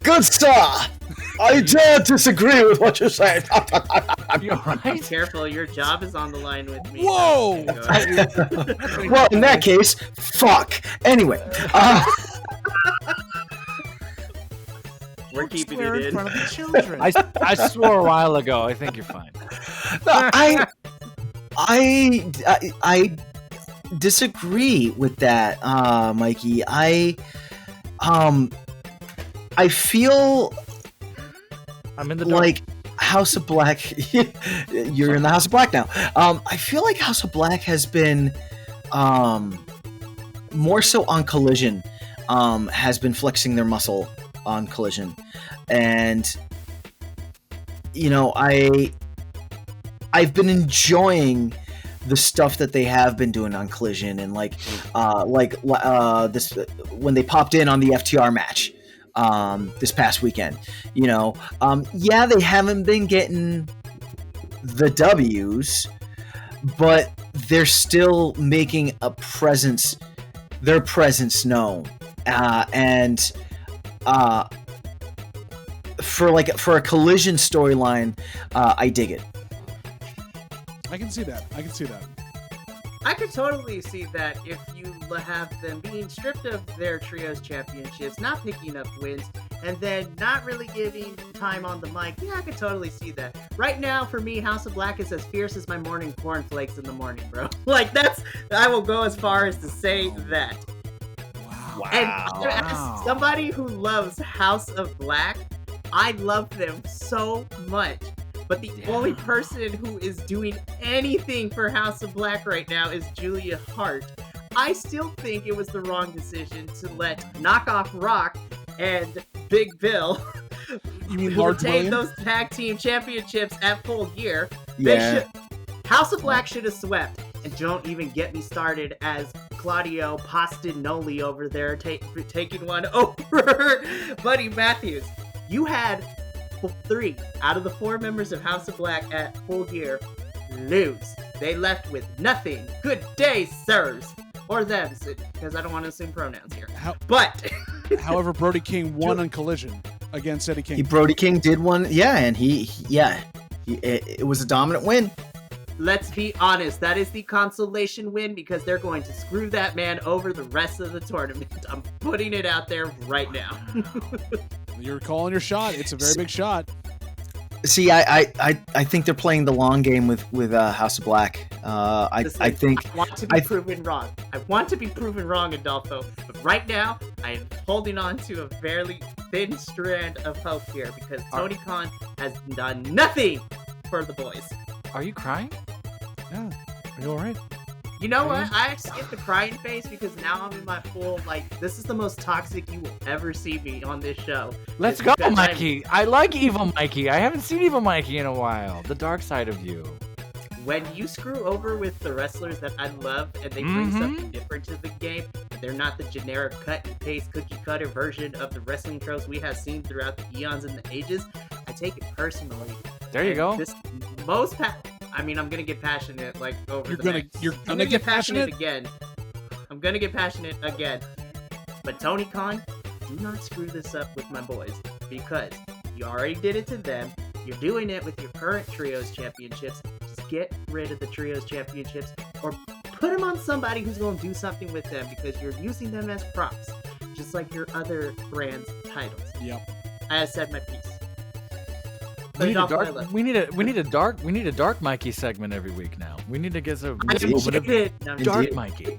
Good sir! I dare disagree with what you're saying. You're right. Be careful, your job is on the line with me. Whoa! Well, in that case, fuck. Anyway. We're keeping it in front of the children. I swore a while ago. I think you're fine. No, I disagree with that, Mikey. I feel I'm in the dark. Like House of Black. You're in the House of Black now. I feel like House of Black has been more so on Collision. Has been flexing their muscle on Collision, and I've been enjoying the stuff that they have been doing on Collision, and this when they popped in on the FTR match this past weekend. You know, yeah, they haven't been getting the W's, but they're still making their presence known. And for a collision storyline, I dig it. I can see that. I could totally see that if you have them being stripped of their trios championships, not picking up wins, and then not really giving time on the mic. Yeah, I could totally see that. Right now, for me, House of Black is as fierce as my morning cornflakes in the morning, bro. Like, I will go as far as to say that. Wow. And as somebody who loves House of Black, I love them so much. But the only person who is doing anything for House of Black right now is Julia Hart. I still think it was the wrong decision to let Knockoff Rock and Big Bill retain those tag team championships at Full Gear. Yeah. House of Black should have swept. And don't even get me started as Claudio Postinoli over there taking one over Buddy Matthews. You had 3 out of the 4 members of House of Black at Full Gear lose. They left with nothing. Good day, sirs. Or them, because I don't want to assume pronouns here. But however, Brody King won on Collision against Eddie King. Brody King did one, yeah, and it was a dominant win. Let's be honest, that is the consolation win because they're going to screw that man over the rest of the tournament. I'm putting it out there right now. You're calling your shot. It's a very big shot. See, I think they're playing the long game with House of Black. I want to be proven wrong. I want to be proven wrong, Adolfo. But right now, I am holding on to a fairly thin strand of hope here because Tony Khan has done nothing for the boys. Are you crying? Yeah. Are you all right? You know what? I skipped the crying phase because now I'm in my full, this is the most toxic you will ever see me on this show. Let's go, Mikey. I like Evil Mikey. I haven't seen Evil Mikey in a while. The dark side of you. When you screw over with the wrestlers that I love and they bring something different to the game, and they're not the generic cut and paste cookie cutter version of the wrestling tropes we have seen throughout the eons and the ages, I take it personally. There you go. I'm gonna get passionate over You're gonna get passionate again. I'm gonna get passionate again. But Tony Khan, do not screw this up with my boys because you already did it to them. You're doing it with your current trios championships. Just get rid of the trios championships or put them on somebody who's going to do something with them because you're using them as props, just like your other brand's titles. Yep. I have said my piece. We need a dark Mikey segment every week now. We need to get some dark Mikey.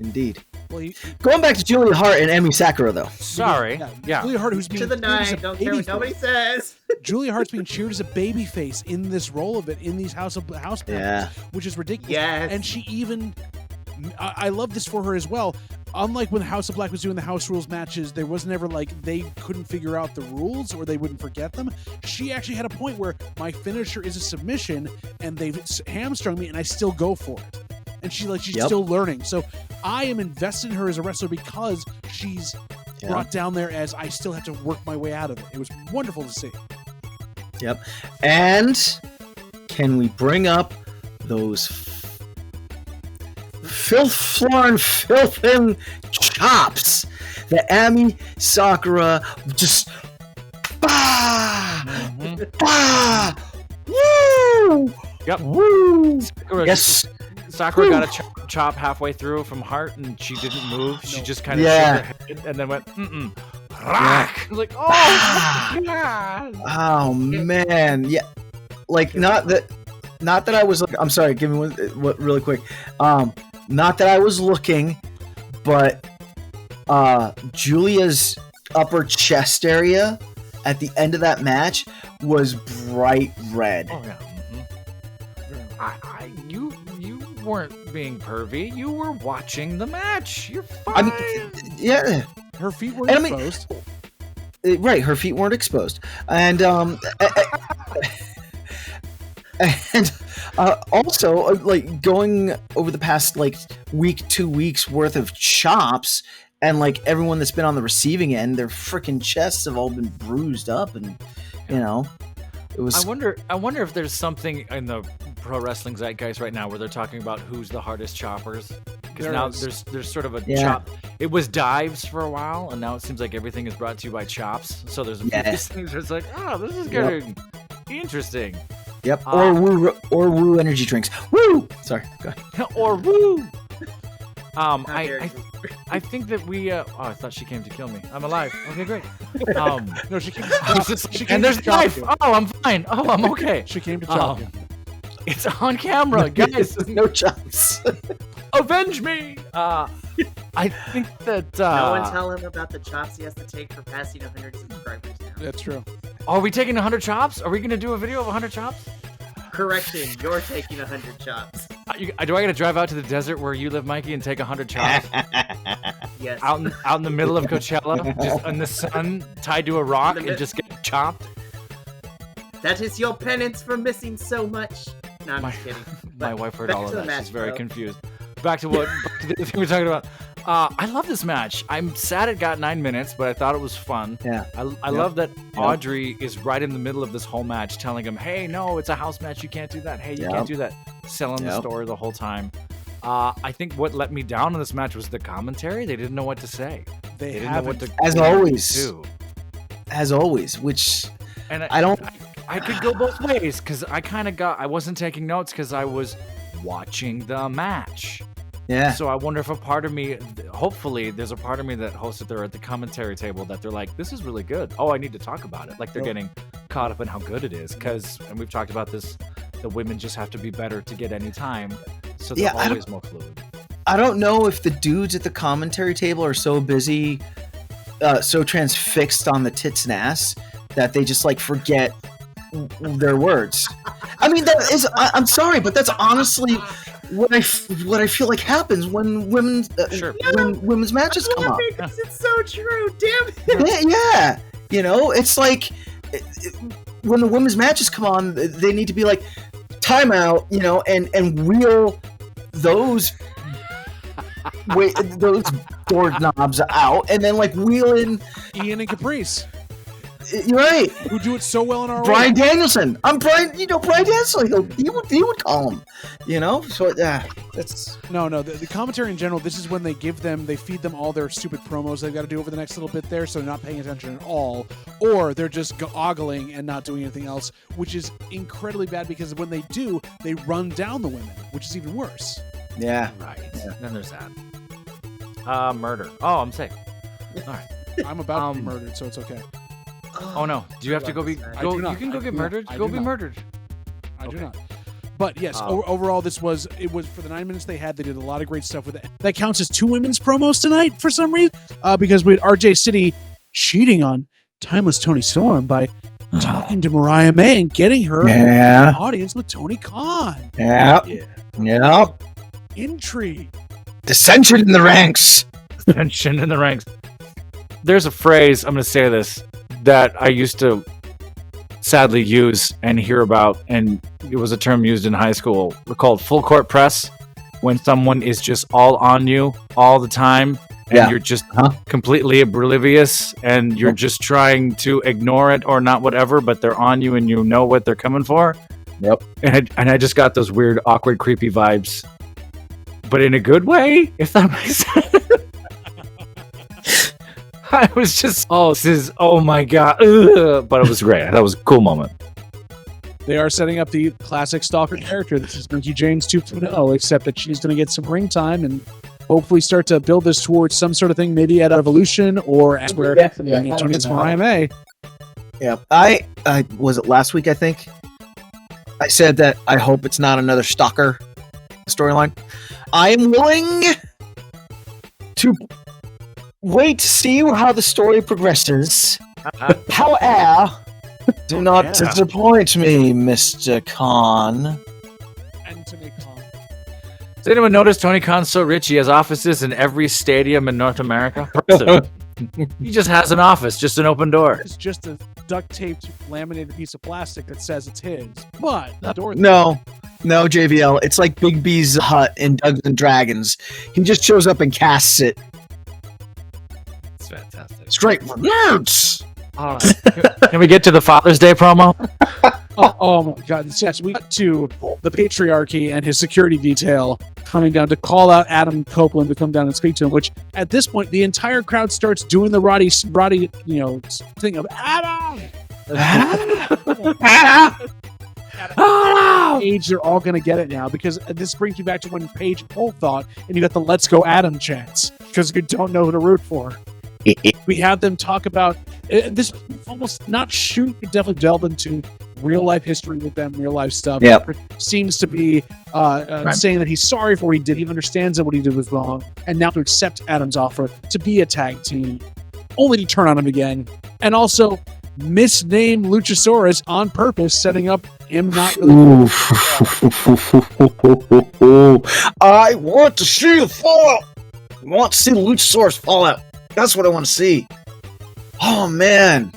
Indeed. Well, going back to Julia Hart and Emi Sakura, though. Sorry. Yeah. Julia Hart, who's being to the nine. Don't care what nobody says. Julia Hart's being cheered as a baby face in this role of it in these house matches, which is ridiculous. Yes. And she even, I love this for her as well. Unlike when House of Black was doing the house rules matches, there was never they couldn't figure out the rules or they wouldn't forget them. She actually had a point where my finisher is a submission and they've hamstrung me and I still go for it. And she's still learning. So I am invested in her as a wrestler because she's brought down there as I still have to work my way out of it. It was wonderful to see. Yep. And can we bring up those filthin' chops that Emi Sakura just woo! Yep. Woo! Sakura got a chop halfway through from Hart, and she didn't move. She just kind of shook her head and then went, rock. I was like, oh my God. Oh man, yeah. Not that I was. I'm sorry. Give me one really quick. Not that I was looking, but Julia's upper chest area at the end of that match was bright red. Oh yeah. You weren't being pervy. You were watching the match. You're fine. Yeah. Her feet weren't exposed. Right, her feet weren't exposed, and also going over the past 2 weeks worth of chops and like everyone that's been on the receiving end, their freaking chests have all been bruised up, and you know, it was. I wonder if there's something in the pro wrestling zeitgeist right now where they're talking about who's the hardest choppers. Because now there's sort of a chop. It was dives for a while, and now it seems like everything is brought to you by chops. So there's a few things where it's like, this is getting interesting. Yep. Or woo energy drinks. Woo. Sorry. Go ahead. Or woo. I think that we. I thought she came to kill me. I'm alive. Okay, great. No, she came. And there's a knife. Oh, I'm fine. Oh, I'm okay. She came to chop you. It's on camera, guys. No chops. Avenge me. I think that. No one tell him about the chops he has to take for passing 100 subscribers now. That's true. Are we taking 100 chops? Are we going to do a video of 100 chops? Correction, you're taking 100 chops. Do I got to drive out to the desert where you live, Mikey, and take 100 chops? Yes. Out in the middle of Coachella, just in the sun, tied to a rock, and just get chopped? That is your penance for missing so much. No, I'm just kidding. My wife heard all of that. Match, she's very confused. Back to the thing we're talking about. I love this match. I'm sad it got 9 minutes, but I thought it was fun. Yeah. I love that Audrey is right in the middle of this whole match telling him, hey, no, it's a house match. You can't do that. Hey, you can't do that. Selling the story the whole time. I think what let me down in this match was the commentary. They didn't know what to say. They didn't know what to do. As always, which and I don't... I could go both ways because I wasn't taking notes because I was watching the match. Yeah. So I wonder if a part of me, hopefully there's a part of me that hosted there at the commentary table that they're like, this is really good. Oh, I need to talk about it. Like they're getting caught up in how good it is. And we've talked about this, the women just have to be better to get any time. So they're always more fluid. I don't know if the dudes at the commentary table are so busy, so transfixed on the tits and ass that they just like forget their words. I mean, that is, I'm sorry, but that's honestly what I feel like happens when women's matches come up. It's so true, damn it. Yeah, you know, it's like when the women's matches come on, they need to be like timeout, you know, and wheel those doorknobs out, and then like wheel in Ian and Caprice. You're right. Who do it so well in our Bryan Danielson. I'm Bryan. You know Bryan Danielson. He would call him. You know. So that's no. The commentary in general. This is when they feed them all their stupid promos they've got to do over the next little bit there. So they're not paying attention at all, or they're just ogling and not doing anything else, which is incredibly bad because when they do, they run down the women, which is even worse. Yeah. Right. Yeah. Then there's that. Murder. Oh, I'm safe. All right. I'm about to be murdered, so it's okay. Oh no! Do you have to go be? Go, you can go get murdered. Go be murdered. I do not. But yes, overall, it was for the 9 minutes they had. They did a lot of great stuff with it. That counts as 2 women's promos tonight for some reason, because we had RJ City cheating on Timeless Tony Storm by talking to Mariah May and getting her in the audience with Tony Khan. Yep. Intrigue. Dissension in the ranks. Dissension in the ranks. There's a phrase, I'm going to say this, that I used to sadly use and hear about, and it was a term used in high school called full court press, when someone is just all on you all the time, and you're just completely oblivious, and you're just trying to ignore it or not whatever, but they're on you and you know what they're coming for. Yep. And I just got those weird, awkward, creepy vibes, but in a good way, if that makes sense. I was just, oh my God. But it was great. That was a cool moment. They are setting up the classic Stalker character. This is Mickey James 2.0, except that she's going to get some ring time and hopefully start to build this towards some sort of thing, maybe at Evolution or where Tony gets Mariah May. Yeah. I was it last week, I think? I said that I hope it's not another Stalker storyline. I am willing to wait to see how the story progresses. However, do not disappoint me, Mr. Khan. Anthony Khan. Does anyone notice Tony Khan's so rich he has offices in every stadium in North America? He just has an office, just an open door. It's just a duct-taped, laminated piece of plastic that says it's his. But the door... No, JVL. It's like Big B's hut in Dungeons and Dragons. He just shows up and casts it. fantastic. Straight roots. All right. Can we get to the Father's Day promo? Oh my God! Yes, we got to the patriarchy and his security detail coming down to call out Adam Copeland to come down and speak to him. Which at this point, the entire crowd starts doing the Roddy, thing of Adam. Paige, they're all going to get it now because this brings you back to when Paige and Cole thought, and you got the "Let's Go Adam" chants because you don't know who to root for. We have them talk about this, almost not shoot, but definitely delve into real life history with them, real life stuff. Yeah, seems to be saying that he's sorry for what he did. He understands that what he did was wrong, and now to accept Adam's offer to be a tag team, only to turn on him again, and also misnamed Luchasaurus on purpose, setting up him not. I want to see the fallout. I want to see the Luchasaurus fallout. That's what I want to see. Oh man.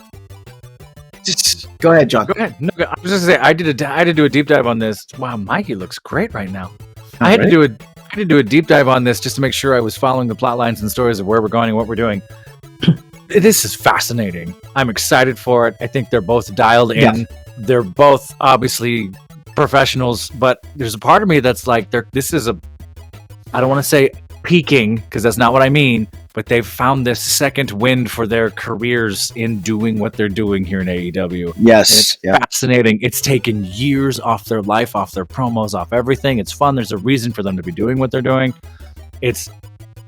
Just go ahead, John. Go ahead. No, I was just gonna say I had to do a deep dive on this. Wow, Mikey looks great right now. I had to do a deep dive on this just to make sure I was following the plot lines and stories of where we're going and what we're doing. This is fascinating. I'm excited for it. I think they're both dialed in. Yeah. They're both obviously professionals, but there's a part of me that's like, this is I don't want to say peaking because that's not what I mean, but they've found this second wind for their careers in doing what they're doing here in AEW. Yes. And it's fascinating. It's taken years off their life, off their promos, off everything. It's fun. There's a reason for them to be doing what they're doing.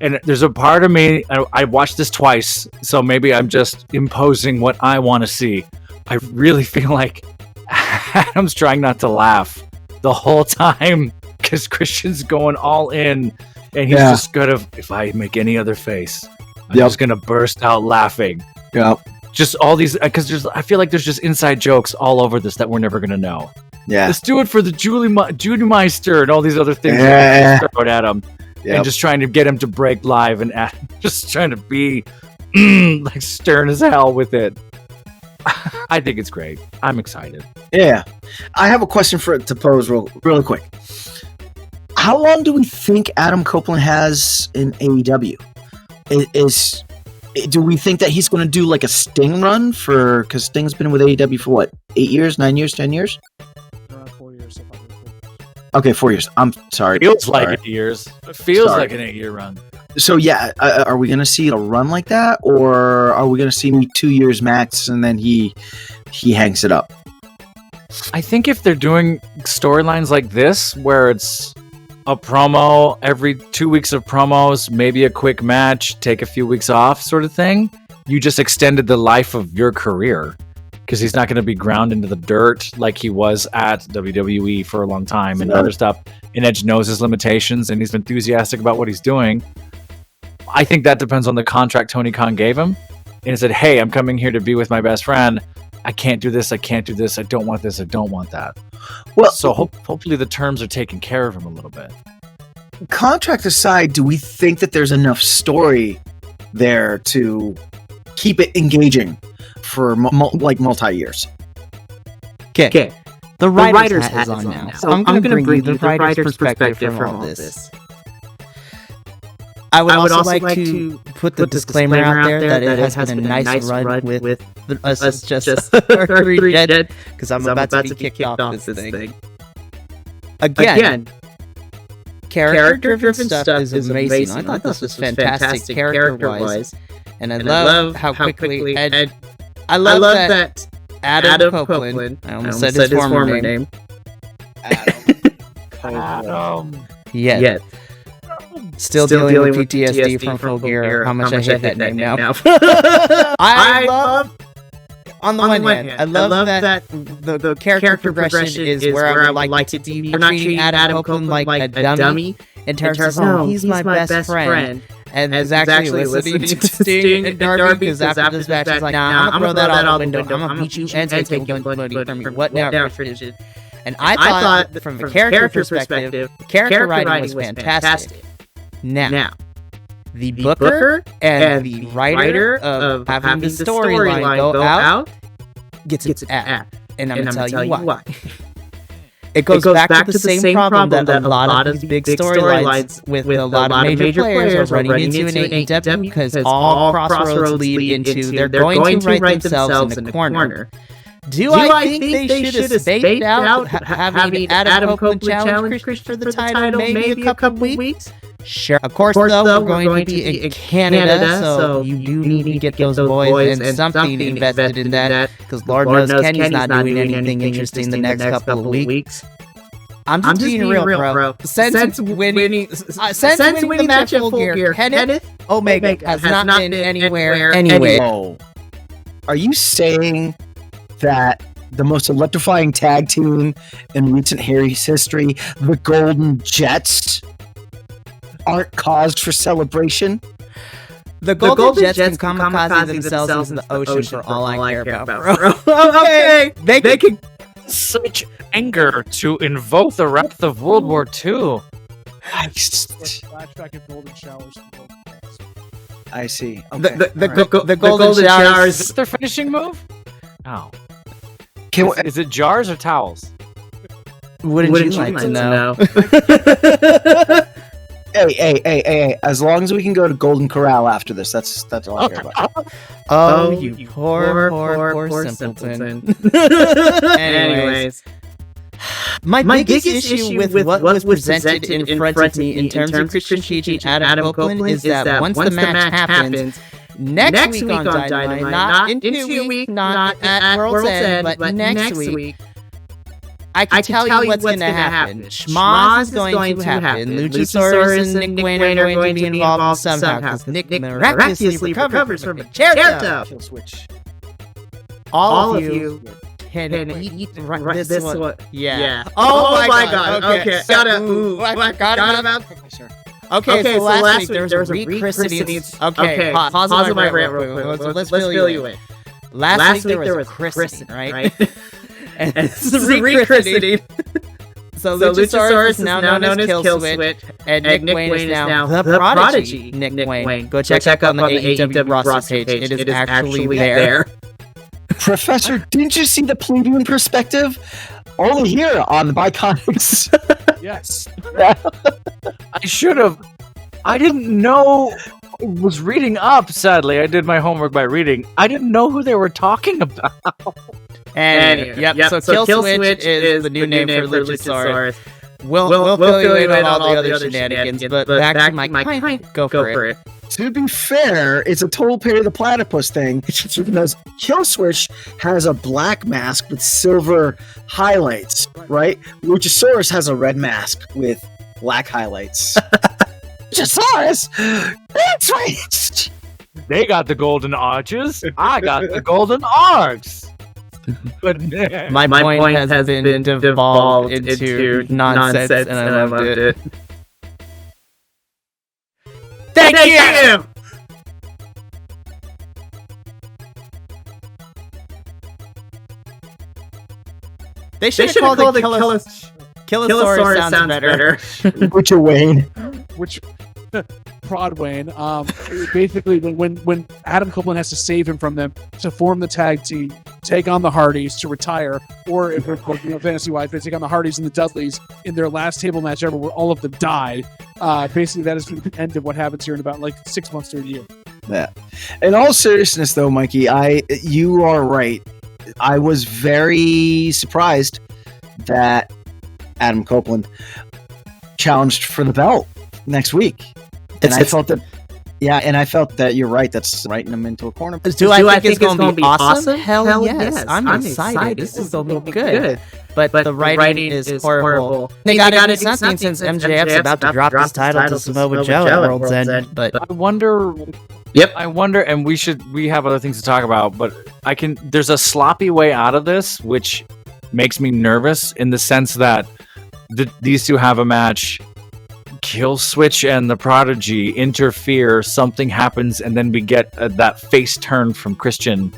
And there's a part of me, I watched this twice, so maybe I'm just imposing what I want to see. I really feel like Adam's trying not to laugh the whole time because Christian's going all in, and he's just gonna, if I make any other face, I'm just gonna burst out laughing. Yeah. Just all these, because I feel like there's just inside jokes all over this that we're never gonna know. Yeah. Let's do it for the Judy Meister and all these other things that we throw at him. Yep. And just trying to get him to break live and just trying to be like stern as hell with it. I think it's great. I'm excited. Yeah. I have a question to pose really quick. How long do we think Adam Copeland has in AEW? Do we think that he's going to do like a Sting run because Sting's been with AEW for what? 8 years, 9 years, 10 years? 4 years. Okay, 4 years. I'm sorry. Feels like 8 years. It feels like an 8-year run. So yeah, are we going to see a run like that, or are we going to see 2 years max and then he hangs it up? I think if they're doing storylines like this, where it's a promo every 2 weeks of promos, maybe a quick match, take a few weeks off, sort of thing, you just extended the life of your career. Because he's not going to be ground into the dirt like he was at WWE for a long time and other stuff. And Edge knows his limitations and he's enthusiastic about what he's doing. I think that depends on the contract Tony Khan gave him. And he said, hey, I'm coming here to be with my best friend. I can't do this. I can't do this. I don't want this. I don't want that. Well, so hopefully the terms are taking care of him a little bit. Contract aside, do we think that there's enough story there to keep it engaging for multi-years? Okay. The writer's hat is on now. So I'm going to bring you the writer's perspective from all this. I would also like to put the disclaimer out there that it has been a nice run with us just our three gents, because I'm about to be kicked off this thing. Again, character-driven stuff is amazing. I thought this was fantastic character-wise. And I love how quickly Edge... I love that Adam Copeland, I almost said his former name. Adam. Yet. Still dealing with PTSD from Full Gear. How much I hate that name now. I love... On the one hand, I love that the character progression is where I would like to be. We're not treating Adam Copeland like a dummy in terms of, oh, he's my best friend. And is actually listening to Sting and Darby, because after this match, he's like, nah, I'm gonna throw that out the window. I'm gonna beat you and take your money from me. What now, Christian? And I thought, from a character perspective, character writing was fantastic. Now, the booker and the writer of having the storyline go out gets its app. And I'm gonna tell you why. It goes back to the same problem that a lot of these big storylines with a lot of major players are running into in AEW, because all crossroads lead into they're going to write themselves in the corner. Do I think they should have spaced out having Adam Copeland challenge Christian for the title maybe a couple weeks? Sure. Of course, though, we're going to be in Canada, so you do need to get those boys and something invested in that, because Lord knows Kenny's not doing anything interesting the next couple of weeks. I'm just being real, bro. Since winning the match at Full Gear, Kenneth Omega has not been anywhere anyway. Oh. Are you saying that the most electrifying tag team in recent Harry's history, the Golden Jets, aren't caused for celebration? The Golden Jets can kamikaze themselves in the ocean for all I care about, bro. Okay, they can. Such anger to invoke the wrath of World War II. Flashback of golden showers. I see. Okay. The golden showers. Is this their finishing move? Oh. Is it jars or towels? Wouldn't you like to know? Hey! As long as we can go to Golden Corral after this, that's all I care about. Oh, you poor simpleton. Anyways, my biggest issue with what was presented in front of me in terms of Christian teaching Adam Copeland is that once the match happens, next week on Dynamite, not in 2 weeks, not at World's End, but next week, I can tell you what's going to happen. Schmoz is going to happen. Luchasaurus and Nick Wayne are going to be involved somehow, because Nick miraculously recovers from a chair. Switch. All of you can eat this one. Yeah. Oh my god. Okay. I forgot about. Okay, so last week there was a rechristening. Okay, pause my rant real quick. Let's fill you in. Last week there was christening, right? And it's a rechristening. So Luchasaurus is now known as Killswitch, and Nick Wayne is now the Prodigy. Nick Wayne. Go check out on the AEW roster page. It is actually there. Professor, didn't you see the plebeian perspective? Only here on the Biconics. Yes. I should have. I didn't know. I was reading up, sadly. I did my homework by reading. I didn't know who they were talking about. And so Killswitch is the new name for Luchasaurus. We'll fill you in on all the other shenanigans, but back to my point. Go for it. To be fair, it's a total Perry the Platypus thing, because Killswitch has a black mask with silver highlights, right? Luchasaurus has a red mask with black highlights. Luchasaurus! That's right! They got the golden arches. I got the golden arcs. But my point has been devolved into nonsense, and I loved it. Thank you! They should have called it Killosaurus sounds better. Which are Wayne? Which Prod Wayne. Basically, when Adam Copeland has to save him from them to form the tag team, take on the Hardys to retire, or if they're fantasy-wise, they take on the Hardys and the Dudleys in their last table match ever, where all of them died. Basically, that is the end of what happens here in about 6 months to a year. Yeah. In all seriousness, though, Mikey, you are right. I was very surprised that Adam Copeland challenged for the belt next week. And I felt that you're right. That's writing them into a corner. Do I think it's going to be awesome? Hell yes. I'm excited. This is going to be good. But the writing is horrible. They got to do something since MJF's about to drop his title to Samoa Joe at World's End. But I wonder. Yep. I wonder, and we have other things to talk about, but there's a sloppy way out of this, which makes me nervous in the sense that these two have a match. Killswitch and the Prodigy interfere, something happens, and then we get that face turn from Christian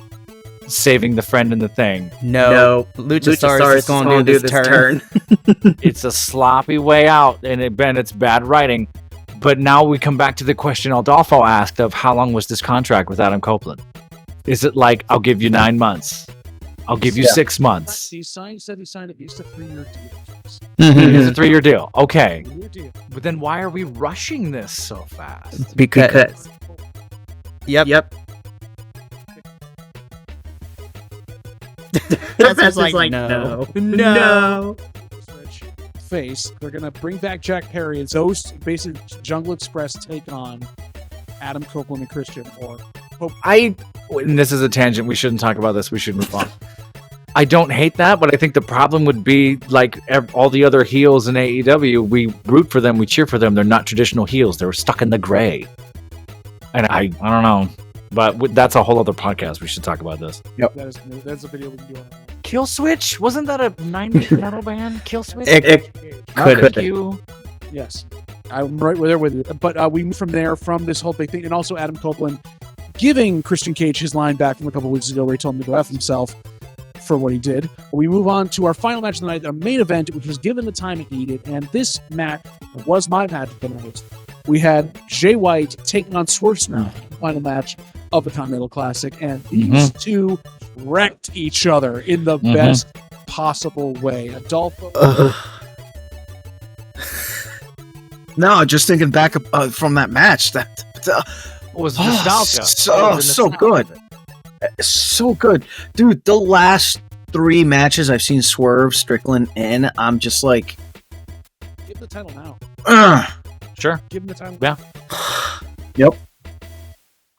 saving the friend in the thing. No. Luchasaurus is going to do this turn. It's a sloppy way out, and it's bad writing. But now we come back to the question Aldolfo asked of how long was this contract with Adam Copeland? Is it like, I'll give you 9 months? I'll give you 6 months. He said he signed at least a 3-year deal. It's a 3-year deal. Okay. 3-year deal. But then why are we rushing this so fast? Because. Yep. That's like no. Face. They're gonna bring back Jack Perry. It's those basically Jungle Express take on Adam Copeland and Christian. And this is a tangent. We shouldn't talk about this. We should move on. I don't hate that, but I think the problem would be like all the other heels in AEW. We root for them. We cheer for them. They're not traditional heels. They're stuck in the gray. And I don't know. But that's a whole other podcast. We should talk about this. Yep. That's a video we can do on that. Kill Switch? Wasn't that a 90s metal band? Kill Switch? It could. Yes. I'm right there with you. But we move from there, from this whole big thing. And also Adam Copeland giving Christian Cage his line back from a couple weeks ago where he told him to go F himself for what he did. We move on to our final match of the night, our main event, which was given the time it needed. And this match was my match of the night. We had Jay White taking on Swerve Smash, the final match of the Continental Classic, and these two wrecked each other in the best possible way. Adolfo. No, just thinking back from that match, that was nostalgia. So good. So good. Dude, the last 3 matches I've seen Swerve Strickland in, I'm just like... Give him the title now. Sure. Give him the title. Yeah. Yep.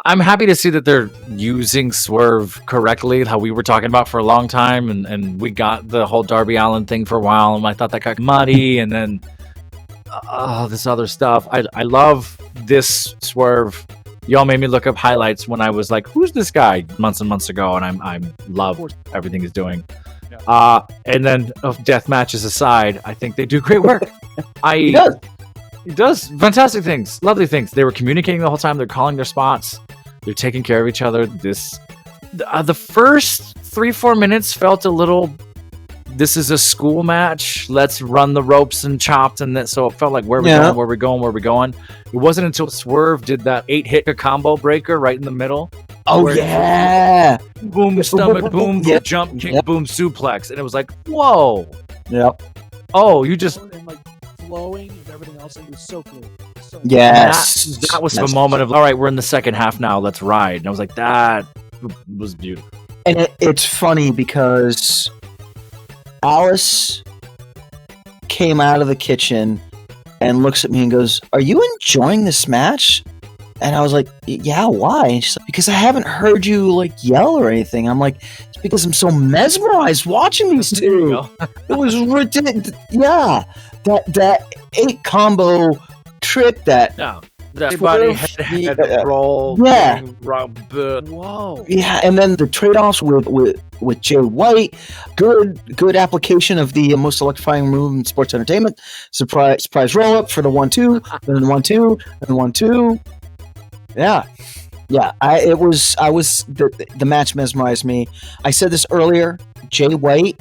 I'm happy to see that they're using Swerve correctly, how we were talking about for a long time, and we got the whole Darby Allin thing for a while, and I thought that got muddy, and then this other stuff. I love this Swerve. Y'all made me look up highlights when I was like, who's this guy months and months ago, and I love everything he's doing. Yeah. And then death matches aside, I think they do great work. He does fantastic things, lovely things. They were communicating the whole time. They're calling their spots. They're taking care of each other. The first 3-4 minutes felt a little. This is a school match. Let's run the ropes and chopped, and that. So it felt like where we going. It wasn't until Swerve did that 8-hit combo breaker right in the middle. Oh yeah! Boom stomach, boom jump kick, boom suplex, and it was like, whoa. Yep. Oh, you just. And like flowing and everything else. It was so cool. Yes. That was the moment of, all right, we're in the second half now. Let's ride. And I was like, that was beautiful. And it's funny because Alice came out of the kitchen and looks at me and goes, "Are you enjoying this match?" And I was like, "Yeah, why?" And she's like, "Because I haven't heard you like yell or anything." I'm like, "It's because I'm so mesmerized watching these two." It was ridiculous. Yeah, that 8 combo trick everybody head roll. Yeah. Whoa. Yeah, and then the trade-offs with Jay White, good application of the most electrifying move in sports entertainment. Surprise roll-up for the 1-2, then 1-2, and 1-2. Yeah. The match mesmerized me. I said this earlier. Jay White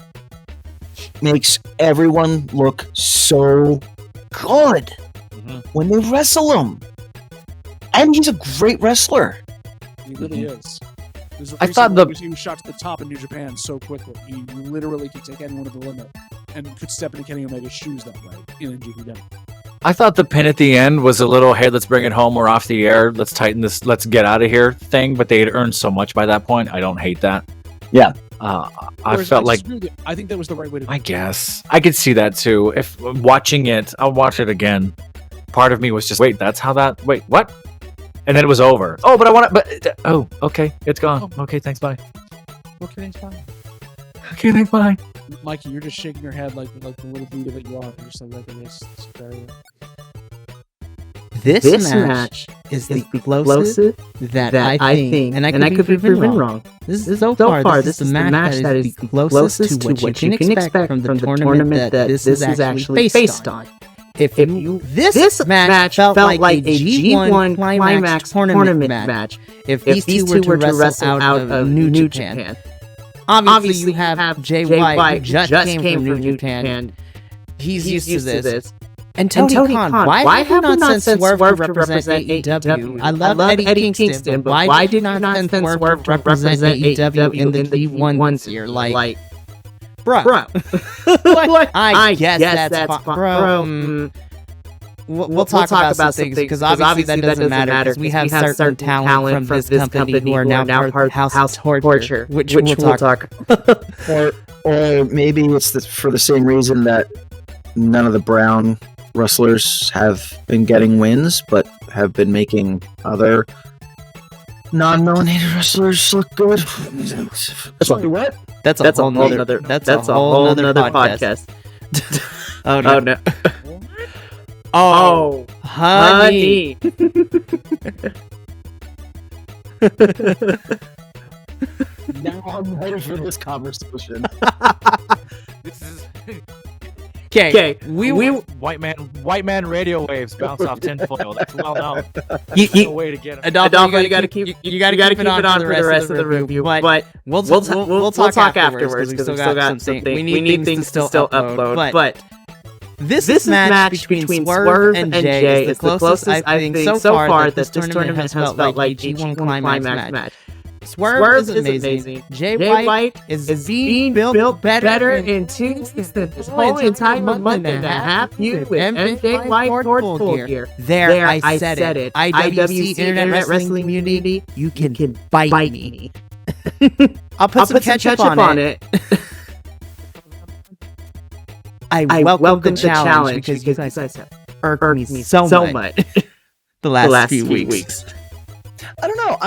makes everyone look so good when they wrestle him, and he's a great wrestler. He really is. I thought he was shot to the top in New Japan so quickly. He literally could take anyone to the limit and could step into Kenny Omega's shoes that way in NGPW. I thought the pin at the end was a little, hey, let's bring it home. We're off the air. Let's tighten this. Let's get out of here thing. But they had earned so much by that point. I don't hate that. Yeah. I think that was the right way to do it. I guess. I could see that too. If watching it, I'll watch it again. Part of me was just, wait, what? And then it was over. Oh, but I want to, okay, it's gone. Okay, thanks, bye. Okay, thanks, bye. Okay, thanks, bye. Mikey, you're just shaking your head like the little Buddha that you are. You're just like, This match is the closest that I think, and I could be proven wrong. This is so far, this is the match that is the closest to what you can expect from the tournament that this is actually based on. This match felt like a G1 Climax tournament match. If these two were to wrestle out of New Japan. Obviously, you have Jay White, who just came from New Japan. He's used to this. And Tony Khan, why have you not sent Swerve to represent AEW? I love Eddie Kingston, but why did you not send Swerve to represent AEW in the D1 this year? Like, bro. I guess that's fine, bro. We'll talk about some things because obviously that doesn't matter because we have certain talent from this company who are now part of House Torture, which we'll talk. or maybe it's for the same reason that none of the Brown wrestlers have been getting wins, but have been making other non-melanated wrestlers look good. Sorry, what? That's a whole nother podcast. Oh no. Oh, honey. Now I'm ready for this conversation. This is okay. We white man radio waves bounce off tinfoil. That's well known. No way to get them. Adolfo, you gotta keep it on for the rest of the review. But we'll talk afterwards because we still got something. We need things to still upload. But this match between Swerve and Jay is the closest I think so far that this tournament has felt like a G1 climax match. Swerve is amazing. Jay White is being built better in 2 seasons. This whole entire month and a half with MJ White towards full gear. There, I said it. IWC Internet Wrestling Community, you can bite me. I'll put some ketchup on it. I welcome the challenge because you guys have irked me so much the last few weeks. I don't know.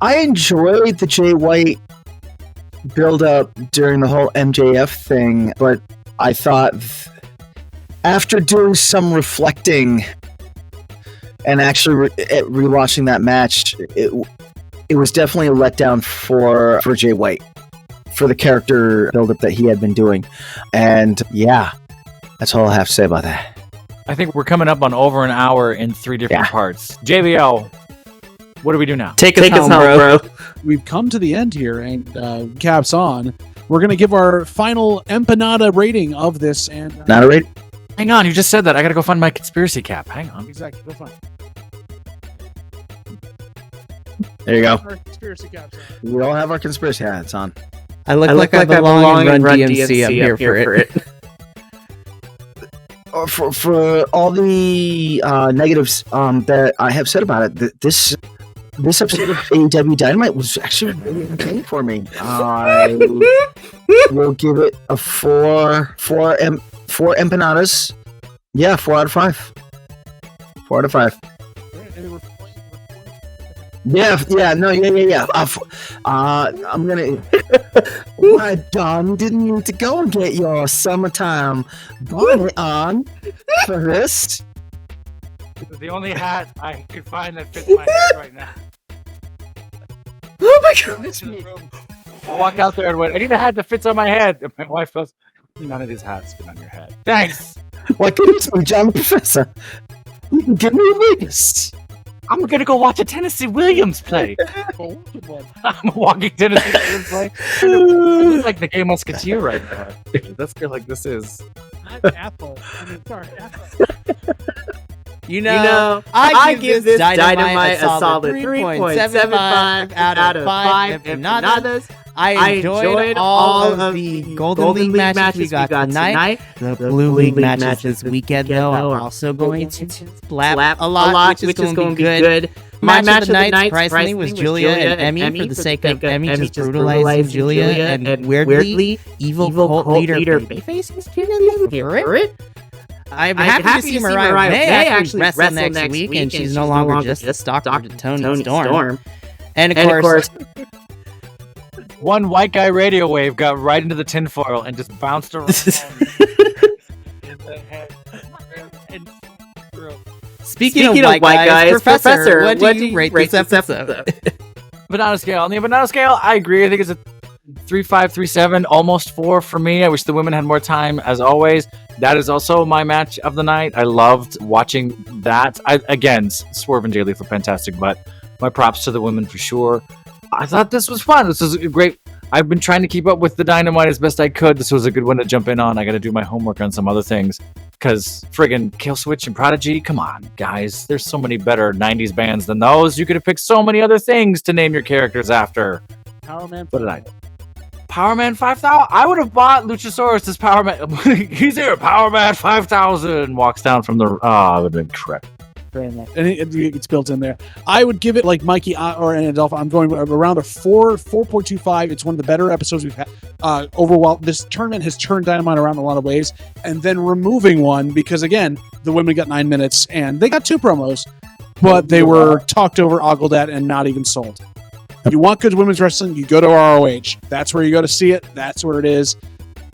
I enjoyed the Jay White build-up during the whole MJF thing, but I thought after doing some reflecting and actually rewatching that match, it was definitely a letdown for Jay White, for the character build-up that he had been doing. And yeah, that's all I have to say about that. I think we're coming up on over an hour in 3 different parts. JVL, what do we do now? Take us home, bro. We've come to the end here, and caps on. We're going to give our final empanada rating of this. And Not a rating? Hang on, you just said that. I got to go find my conspiracy cap. Hang on. Exactly. Go find. There you go. Our conspiracy caps on. We all have our conspiracy hats on. I look like I belong in Run DMC. I'm here for it. For all the negatives that I have said about it, this episode of AEW Dynamite was actually really okay for me. I will give it a 4 empanadas. Yeah, 4 out of 5. 4 out of 5. Yeah. I'm gonna. Why, Don? Didn't need to go and get your summertime bonnet on first. This is the only hat I could find that fits my head right now. Oh my goodness! I walk out there and went, I need a hat that fits on my head. And my wife goes, none of these hats fit on your head. Thanks. Why couldn't you, John Professor? You can give me a Vegas. I'm gonna go watch a Tennessee Williams play. I'm walking Tennessee Williams play. This is like the Gay Musketeer right now. Let's feel like this is. Apple. Apple. You know, I give this Dynamite a solid 3.75 out of 5 empanadas. I enjoyed all of the Golden League matches we got tonight. The Blue League matches this weekend, though, I'm also going to slap a lot, which is going to be good. My match of the night, surprisingly, was Julia and Emmy for the sake of Emmy just brutalizing Julia and weirdly, evil cult leader Babyface is hear it. I'm happy to see Mariah May actually wrestle next week, and she's no longer just Dr. Tony Storm. And of course, one white guy radio wave got right into the tinfoil and just bounced around. Speaking of white guys, Professor, what do you rate this episode? Banana scale. On the banana scale, I agree. I think it's a 3.5, 3.7, almost 4 for me. I wish the women had more time, as always. That is also my match of the night. I loved watching that. Again, Swerve and Jay Lethal, fantastic, but my props to the women for sure. I thought this was fun. This was great. I've been trying to keep up with the Dynamite as best I could. This was a good one to jump in on. I got to do my homework on some other things. Because friggin' Killswitch and Prodigy, come on, guys. There's so many better 90s bands than those. You could have picked so many other things to name your characters after. Power Man. What did I? Power Man 5000? I would have bought Luchasaurus as Power Man. He's here, Power Man 5000. Walks down from the... Oh, it would have been correct. And it's built in there. I would give it like Mikey or Adolfo. I'm going around a 4.25. It's one of the better episodes we've had. Overall, this tournament has turned Dynamite around in a lot of ways. And then removing one because, again, the women got 9 minutes and they got 2 promos, but they were talked over, ogled at, and not even sold. If you want good women's wrestling, you go to ROH. That's where you go to see it. That's where it is.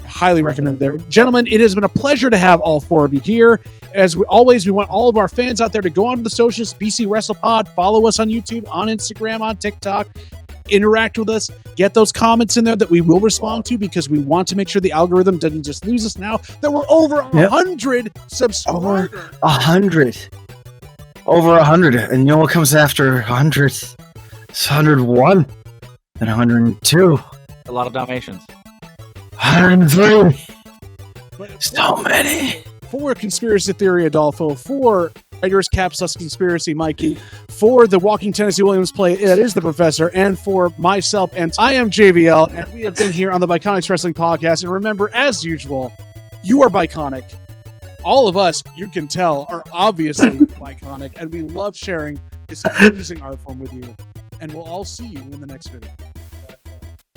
Highly recommend there. Gentlemen, it has been a pleasure to have all 4 of you here. As always, we want all of our fans out there to go on to the socials, BC WrestlePod, follow us on YouTube, on Instagram, on TikTok, interact with us, get those comments in there that we will respond to because we want to make sure the algorithm doesn't just lose us now that we're over 100 subscribers. Over 100. Over 100. And you know what comes after 100? It's 101. Then 102. A lot of Dalmatians. 103. So many. For Conspiracy Theory Adolfo, for Writers Capsus Conspiracy Mikey, for the Walking Tennessee Williams play, it is the Professor, and for myself, and I am JVL, and we have been here on the Biconics Wrestling Podcast. And remember, as usual, you are Biconic. All of us, you can tell, are obviously Biconic, and we love sharing this amazing art form with you. And we'll all see you in the next video.